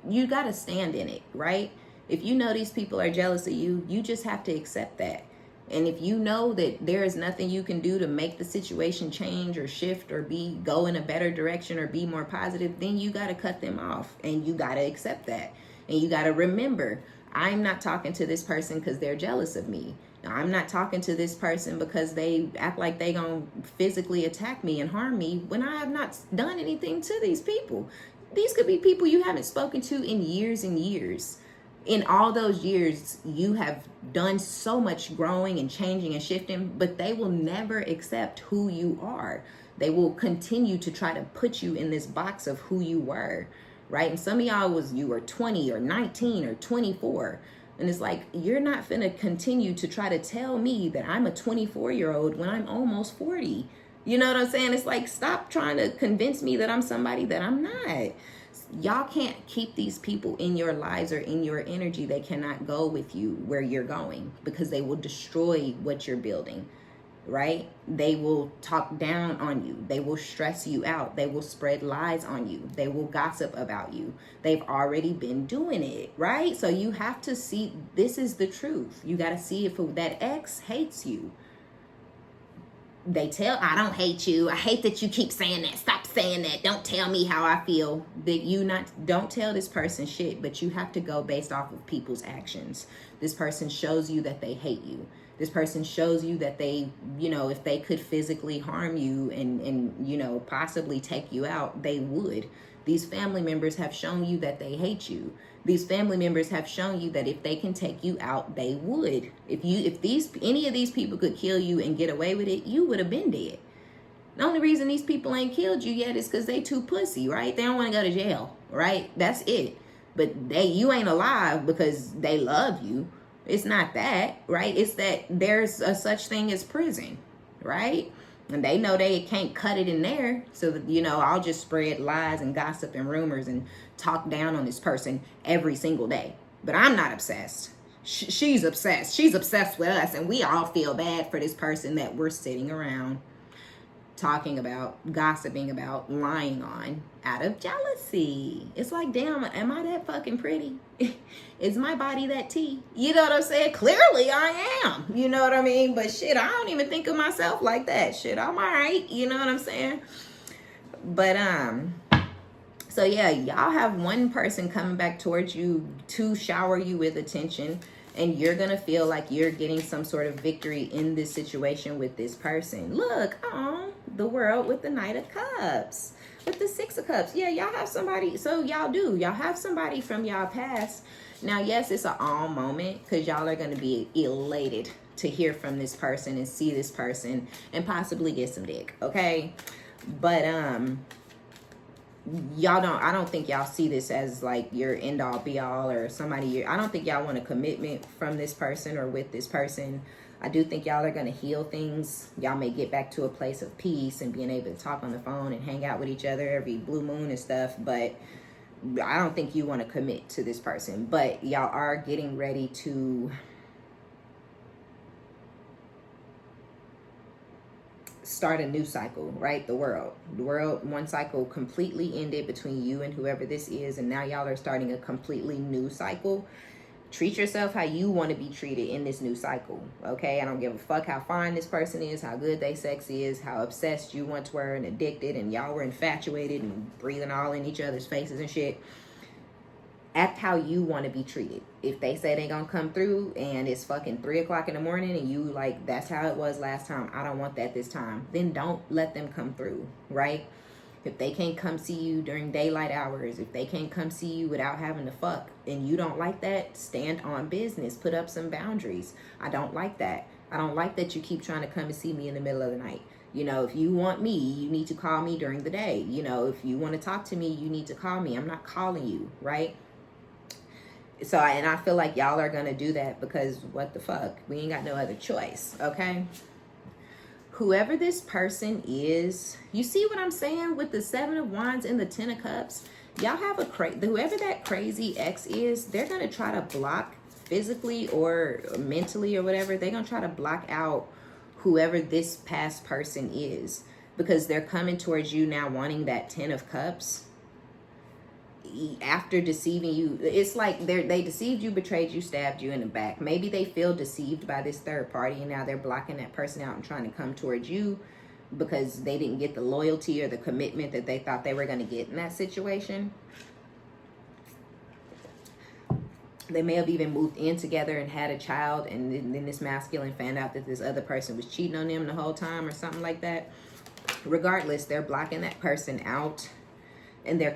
you got to stand in it, right? If you know these people are jealous of you, you just have to accept that. And if you know that there is nothing you can do to make the situation change or shift or go in a better direction or be more positive, then you got to cut them off, and you got to accept that. And you got to remember, I'm not talking to this person because they're jealous of me. I'm not talking to this person because they act like they gonna physically attack me and harm me when I have not done anything to these people. These could be people you haven't spoken to in years and years. In all those years, you have done so much growing and changing and shifting, but they will never accept who you are. They will continue to try to put you in this box of who you were, right? And some of y'all you were 20 or 19 or 24. And it's like, you're not finna continue to try to tell me that I'm a 24-year-old when I'm almost 40. You know what I'm saying? It's like, stop trying to convince me that I'm somebody that I'm not. Y'all can't keep these people in your lives or in your energy. They cannot go with you where you're going because they will destroy what you're building, right? They will talk down on you. They will stress you out. They will spread lies on you. They will gossip about you. They've already been doing it, right? So you have to see, this is the truth. You got to see if that ex hates you. They tell, I don't hate you. I hate that you keep saying that. Stop saying that. Don't tell me how I feel. Don't tell this person shit, but you have to go based off of people's actions. This person shows you that they hate you. This person shows you that they, if they could physically harm you and possibly take you out, they would. These family members have shown you that they hate you. These family members have shown you that if they can take you out, they would. If any of these people could kill you and get away with it, you would have been dead. The only reason these people ain't killed you yet is because they too pussy, right? They don't want to go to jail, right? That's it. But you ain't alive because they love you. It's not that, right? It's that there's a such thing as prison, right? And they know they can't cut it in there. So, that, I'll just spread lies and gossip and rumors and talk down on this person every single day. But I'm not obsessed. She's obsessed. She's obsessed with us. And we all feel bad for this person that we're sitting around talking about, gossiping about, lying on out of jealousy. It's like, damn, am I that fucking pretty? Is my body that tea? You know what I'm saying? Clearly I am. You know what I mean? But shit, I don't even think of myself like that. Shit, I'm all right. You know what I'm saying? But so yeah, y'all have one person coming back towards you to shower you with attention, and you're going to feel like you're getting some sort of victory in this situation with this person. Look, the world with the Knight of Cups, with the Six of Cups. Yeah, y'all have somebody. So y'all have somebody from y'all past. Now, yes, it's an all moment because y'all are going to be elated to hear from this person and see this person and possibly get some dick. Okay. But, I don't think y'all see this as like your end all be all or somebody. I don't think y'all want a commitment from this person or with this person. I do think y'all are going to heal things. Y'all may get back to a place of peace and being able to talk on the phone and hang out with each other every blue moon and stuff. But I don't think you want to commit to this person. But y'all are getting ready to start a new cycle, right? The world, one cycle completely ended between you and whoever this is, and now y'all are starting a completely new cycle. Treat yourself how you want to be treated in this new cycle, okay? I don't give a fuck how fine this person is, how good they sex is, how obsessed you once were and addicted and y'all were infatuated and breathing all in each other's faces and shit. Act how you want to be treated. If they say they gonna come through and it's fucking 3 o'clock in the morning and you like, that's how it was last time, I don't want that this time, then don't let them come through, right? If they can't come see you during daylight hours, if they can't come see you without having to fuck, and you don't like that, stand on business. Put up some boundaries. I don't like that. I don't like that you keep trying to come and see me in the middle of the night. You know, if you want me, you need to call me during the day. You know, if you want to talk to me, you need to call me. I'm not calling you, right? So, and I feel like y'all are going to do that because what the fuck? We ain't got no other choice, okay? Whoever this person is, you see what I'm saying with the 7 of Wands and the 10 of Cups? Y'all have whoever that crazy ex is, they're going to try to block physically or mentally or whatever. They're going to try to block out whoever this past person is because they're coming towards you now wanting that 10 of Cups. After deceiving you, it's like they deceived you, betrayed you, stabbed you in the back. Maybe they feel deceived by this third party and now they're blocking that person out and trying to come towards you because they didn't get the loyalty or the commitment that they thought they were going to get in that situation. They may have even moved in together and had a child, and then this masculine found out that this other person was cheating on them the whole time or something like that. Regardless, they're blocking that person out. And they're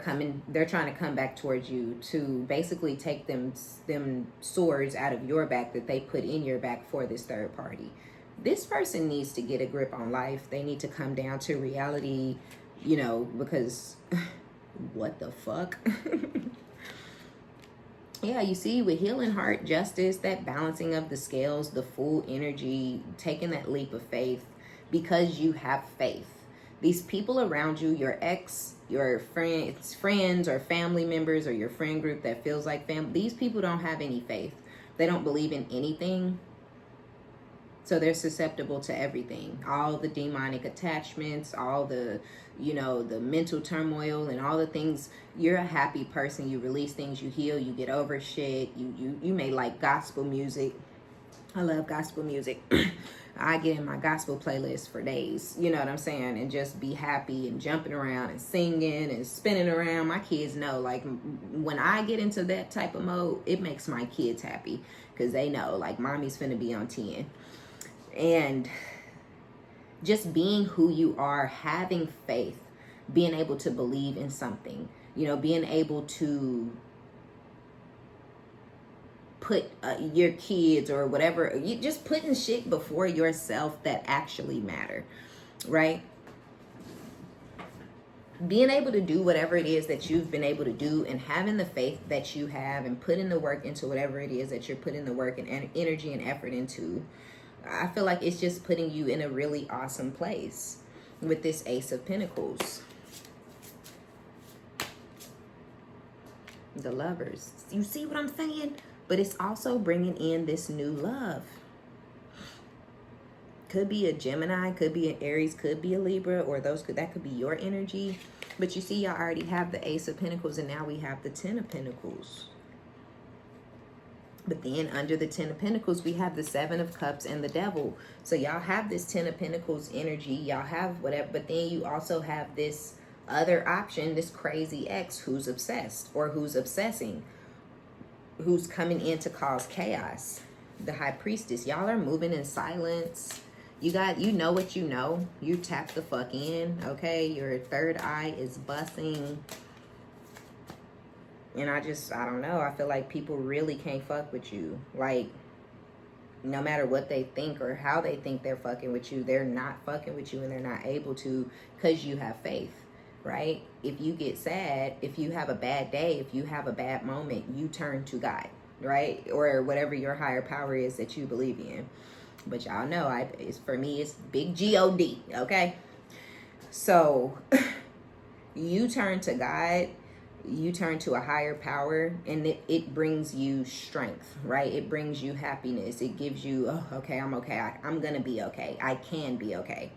trying to come back towards you to basically take them swords out of your back that they put in your back for this third party. This person needs to get a grip on life. They need to come down to reality, you know, because what the fuck? Yeah, you see, with healing heart, justice, that balancing of the scales, the full energy, taking that leap of faith because you have faith. These people around you, your ex, your friends or family members or your friend group that feels like family, these people don't have any faith. They don't believe in anything. So they're susceptible to everything. All the demonic attachments, all the, you know, the mental turmoil and all the things. You're a happy person. You release things, you heal, you get over shit. You may like gospel music. I love gospel music. I get in my gospel playlist for days, you know what I'm saying, and just be happy and jumping around and singing and spinning around. My kids know, like, when I get into that type of mode, it makes my kids happy because they know, like, mommy's finna be on 10. And just being who you are, having faith, being able to believe in something, you know, being able to put your kids or whatever, you just putting shit before yourself that actually matter, right? Being able to do whatever it is that you've been able to do and having the faith that you have and putting the work into whatever it is that you're putting the work and energy and effort into, I feel like it's just putting you in a really awesome place with this Ace of Pentacles. The Lovers. You see what I'm saying? But it's also bringing in this new love. Could be a Gemini, could be an Aries, could be a Libra, or that could be your energy. But you see, y'all already have the Ace of Pentacles, and now we have the 10 of Pentacles. But then under the 10 of Pentacles, we have the 7 of Cups and the Devil. So y'all have this 10 of Pentacles energy. Y'all have whatever, but then you also have this other option, this crazy ex who's obsessed or who's obsessing, who's coming in to cause chaos. The High Priestess. Y'all are moving in silence. You know what you know. You tap the fuck in, okay? Your third eye is busting. And I don't know. I feel like people really can't fuck with you. Like, no matter what they think or how they think they're fucking with you, they're not fucking with you and they're not able to because you have faith, right? If you get sad, if you have a bad day, if you have a bad moment, you turn to God, right? Or whatever your higher power is that you believe in. But y'all know, for me, it's big G-O-D, okay? So, you turn to God, you turn to a higher power, and it brings you strength, right? It brings you happiness. It gives you, oh, okay, I'm okay. I'm going to be okay. I can be okay.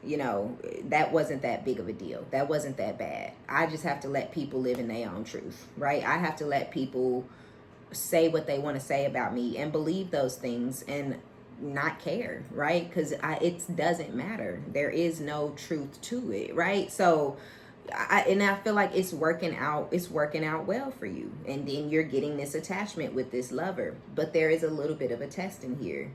You know, that wasn't that big of a deal. That wasn't that bad. I just have to let people live in their own truth, right? I have to let people say what they want to say about me and believe those things and not care, right? Because it doesn't matter. There is no truth to it, right? So I feel like it's working out well for you, and then you're getting this attachment with this lover. But there is a little bit of a test in here.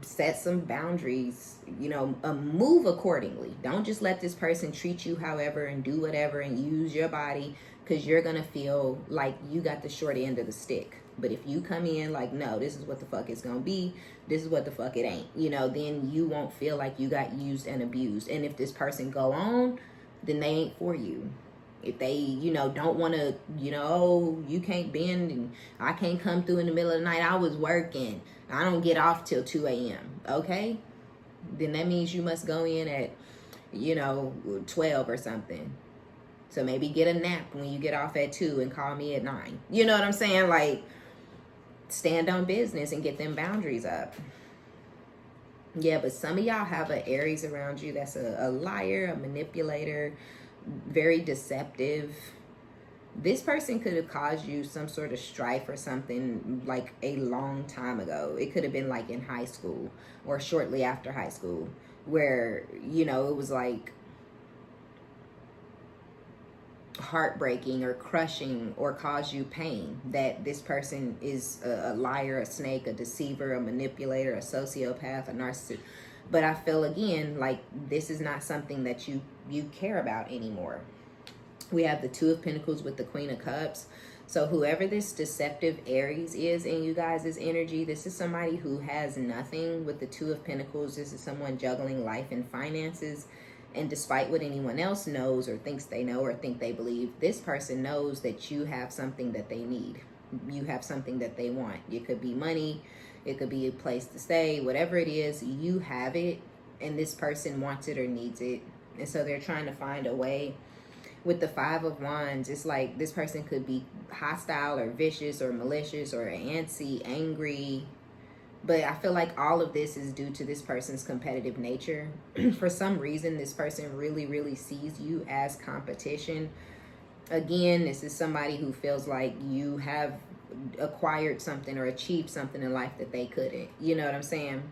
Set some boundaries, move accordingly. Don't just let this person treat you however and do whatever and use your body, because you're gonna feel like you got the short end of the stick. But if you come in like, no, this is what the fuck it's gonna be, this is what the fuck it ain't, then you won't feel like you got used and abused. And if this person go on, then they ain't for you. If they, don't want to, you can't bend and I can't come through in the middle of the night, I was working, I don't get off till 2 a.m. Okay? Then that means you must go in at, 12 or something. So maybe get a nap when you get off at 2 and call me at 9. You know what I'm saying? Like, stand on business and get them boundaries up. Yeah, but some of y'all have an Aries around you that's a liar, a manipulator, very deceptive. This person could have caused you some sort of strife or something like a long time ago. It could have been like in high school or shortly after high school, where, it was like heartbreaking or crushing or cause you pain, that this person is a liar, a snake, a deceiver, a manipulator, a sociopath, a narcissist. But I feel again like this is not something that you care about anymore. We have the Two of Pentacles with the Queen of Cups. So whoever this deceptive Aries is in you guys' energy, this is somebody who has nothing with the Two of Pentacles. This is someone juggling life and finances. And despite what anyone else knows or thinks they know or think they believe, this person knows that you have something that they need. You have something that they want. It could be money. It could be a place to stay. Whatever it is, you have it. And this person wants it or needs it. And so they're trying to find a way. With the Five of Wands, it's like this person could be hostile or vicious or malicious or antsy, angry. But I feel like all of this is due to this person's competitive nature. For some reason, this person really, really sees you as competition. Again, this is somebody who feels like you have acquired something or achieved something in life that they couldn't. You know what I'm saying?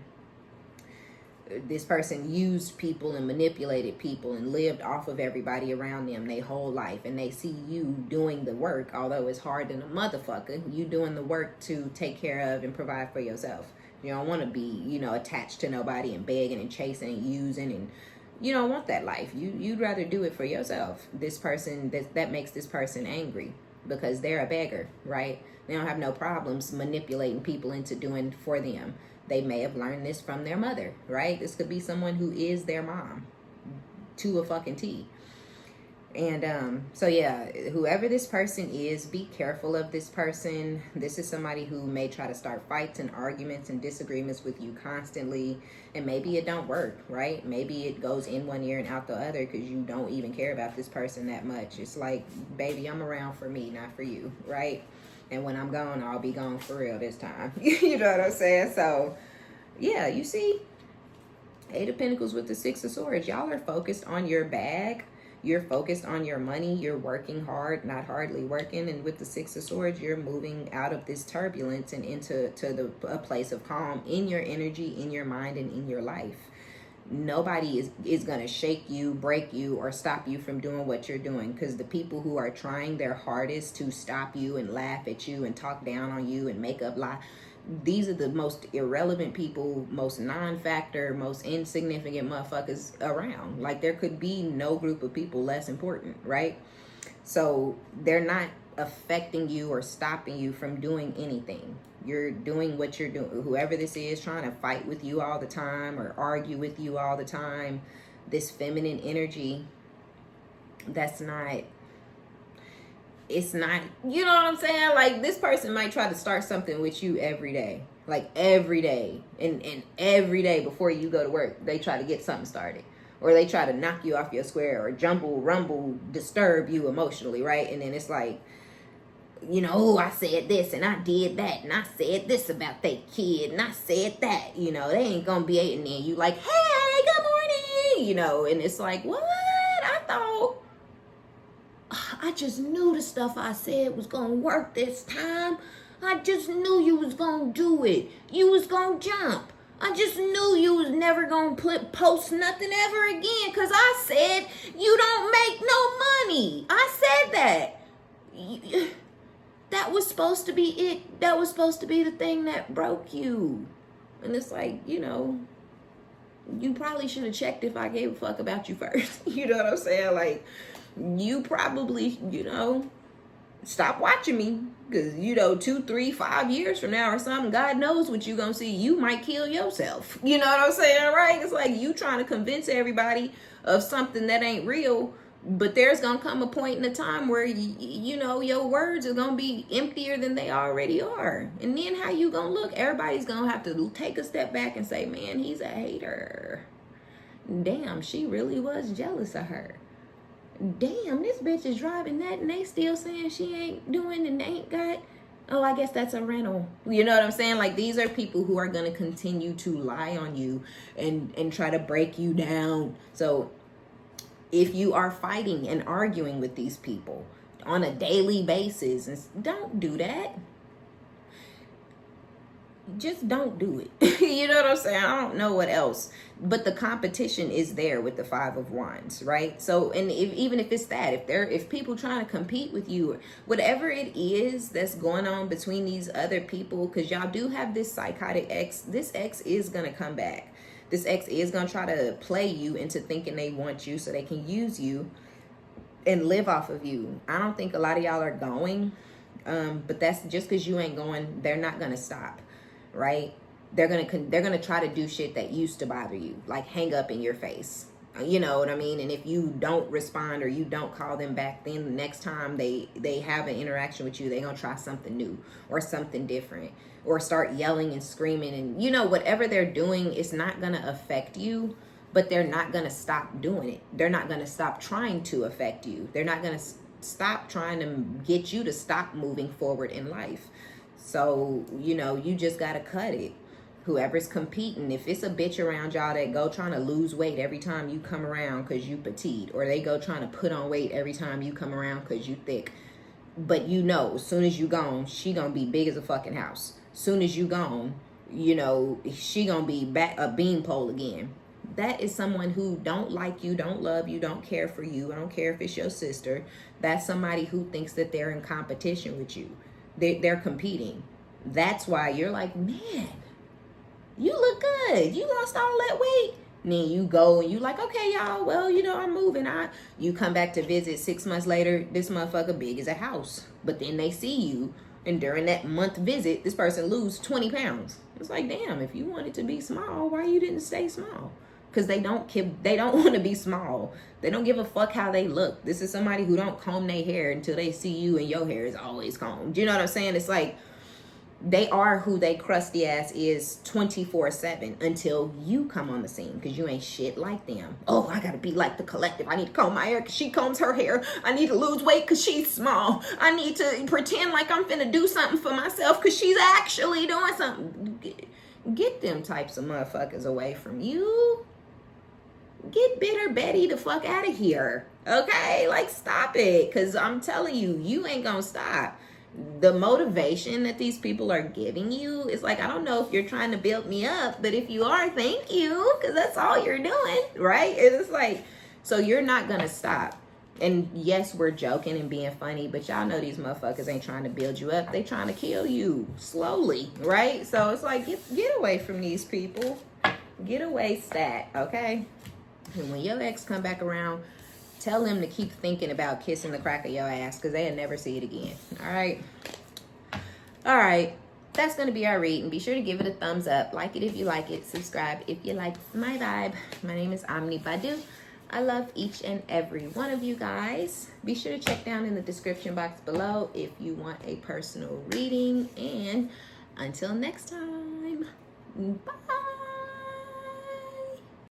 This person used people and manipulated people and lived off of everybody around them their whole life. And they see you doing the work, although it's hard than a motherfucker. You doing the work to take care of and provide for yourself. You don't want to be, attached to nobody and begging and chasing and using, and you don't want that life. You'd rather do it for yourself. This person, that makes this person angry because they're a beggar, right? They don't have no problems manipulating people into doing for them. They may have learned this from their mother, right? This could be someone who is their mom to a fucking T. And so yeah, whoever this person is, be careful of this person. This is somebody who may try to start fights and arguments and disagreements with you constantly, and maybe it don't work, right? Maybe it goes in one ear and out the other because you don't even care about this person that much. It's like, baby, I'm around for me, not for you, right? And when I'm gone, I'll be gone for real this time. You know what I'm saying? So yeah, you see, Eight of Pentacles with the Six of Swords. Y'all are focused on your bag. You're focused on your money. You're working hard, not hardly working. And with the Six of Swords, you're moving out of this turbulence and into a place of calm in your energy, in your mind, and in your life. Nobody is going to shake you, break you, or stop you from doing what you're doing, because the people who are trying their hardest to stop you and laugh at you and talk down on you and make up lies, these are the most irrelevant people, most non-factor, most insignificant motherfuckers around. Like, there could be no group of people less important, right? So they're not affecting you or stopping you from doing anything. You're doing what you're doing. Whoever this is trying to fight with you all the time or argue with you all the time, this feminine energy, that's not, it's not, you know what I'm saying? Like, this person might try to start something with you every day. Like, every day. And every day before you go to work, they try to get something started. Or they try to knock you off your square or jumble, rumble, disturb you emotionally, right? And then it's like, oh, I said this and I did that and I said this about that kid and I said that, they ain't gonna be able, and then you like, hey, good morning, and it's like, what? I just knew the stuff I said was gonna work this time. I just knew you was gonna do it. You was gonna jump. I just knew you was never gonna post nothing ever again, because I said you don't make no money. I said that. That was supposed to be it. That was supposed to be the thing that broke you. And it's like, you know, you probably should have checked if I gave a fuck about you first. You know what I'm saying? Like, you probably, you know, stop watching me, because, you know, 2, 3, 5 years from now or something, God knows what you gonna see. You might kill yourself. You know what I'm saying, right? It's like you trying to convince everybody of something that ain't real, but there's gonna come a point in a time where you know, your words are gonna be emptier than they already are. And then how you gonna look? Everybody's gonna have to take a step back and say, man, he's a hater. Damn, she really was jealous of her. Damn, this bitch is driving that and they still saying she ain't doing and ain't got, oh, I guess that's a rental. You know what I'm saying? Like, these are people who are going to continue to lie on you and try to break you down. So if you are fighting and arguing with these people on a daily basis, don't do that. Just don't do it. You know what I'm saying? I don't know what else. But the competition is there with the 5 of Wands, right? So, and even if it's that, if people trying to compete with you, whatever it is that's going on between these other people, because y'all do have this psychotic ex, this ex is going to come back. This ex is going to try to play you into thinking they want you so they can use you and live off of you. I don't think a lot of y'all are going, but that's just because you ain't going, they're not going to stop. Right? They're gonna try to do shit that used to bother you, like hang up in your face. You know what I mean? And if you don't respond or you don't call them back, then the next time they have an interaction with you, they're gonna try something new or something different, or start yelling and screaming, and you know, whatever they're doing is not gonna affect you, but they're not gonna stop doing it. They're not gonna stop trying to affect you. They're not gonna stop trying to get you to stop moving forward in life. So, you know, you just got to cut it. Whoever's competing, if it's a bitch around y'all that go trying to lose weight every time you come around because you petite, or they go trying to put on weight every time you come around because you thick, but you know, as soon as you gone, she gonna be big as a fucking house. Soon as you gone, you know, she gonna be back a beanpole again. That is someone who don't like you, don't love you, don't care for you. I don't care if it's your sister. That's somebody who thinks that they're in competition with you. They're competing. That's why you're like, man, you look good. You lost all that weight. And then you go and you like, okay, y'all, well, you know, I'm moving. You come back to visit 6 months later, this motherfucker big as a house. But then they see you, and during that month visit, this person lose 20 pounds. It's like, damn, if you wanted to be small, why you didn't stay small? Because they don't want to be small. They don't give a fuck how they look. This is somebody who don't comb their hair until they see you and your hair is always combed. You know what I'm saying? It's like they are who they crusty ass is 24/7 until you come on the scene, because you ain't shit like them. Oh, I gotta be like the collective. I need to comb my hair because she combs her hair. I need to lose weight because she's small. I need to pretend like I'm finna do something for myself because she's actually doing something. Get them types of motherfuckers away from you. Get Bitter Betty the fuck out of here. Okay? Like, stop it. Because I'm telling you, you ain't gonna stop. The motivation that these people are giving you is like, I don't know if you're trying to build me up, but if you are, thank you. Because that's all you're doing, right? It's like, so you're not gonna stop. And yes, we're joking and being funny, but y'all know these motherfuckers ain't trying to build you up. They trying to kill you slowly, right? So it's like, get away from these people. Get away, stat, okay? And when your ex come back around, tell them to keep thinking about kissing the crack of your ass, because they'll never see it again. All right. That's going to be our read. And be sure to give it a thumbs up. Like it if you like it. Subscribe if you like my vibe. My name is OmniBadu. I love each and every one of you guys. Be sure to check down in the description box below if you want a personal reading. And until next time, bye.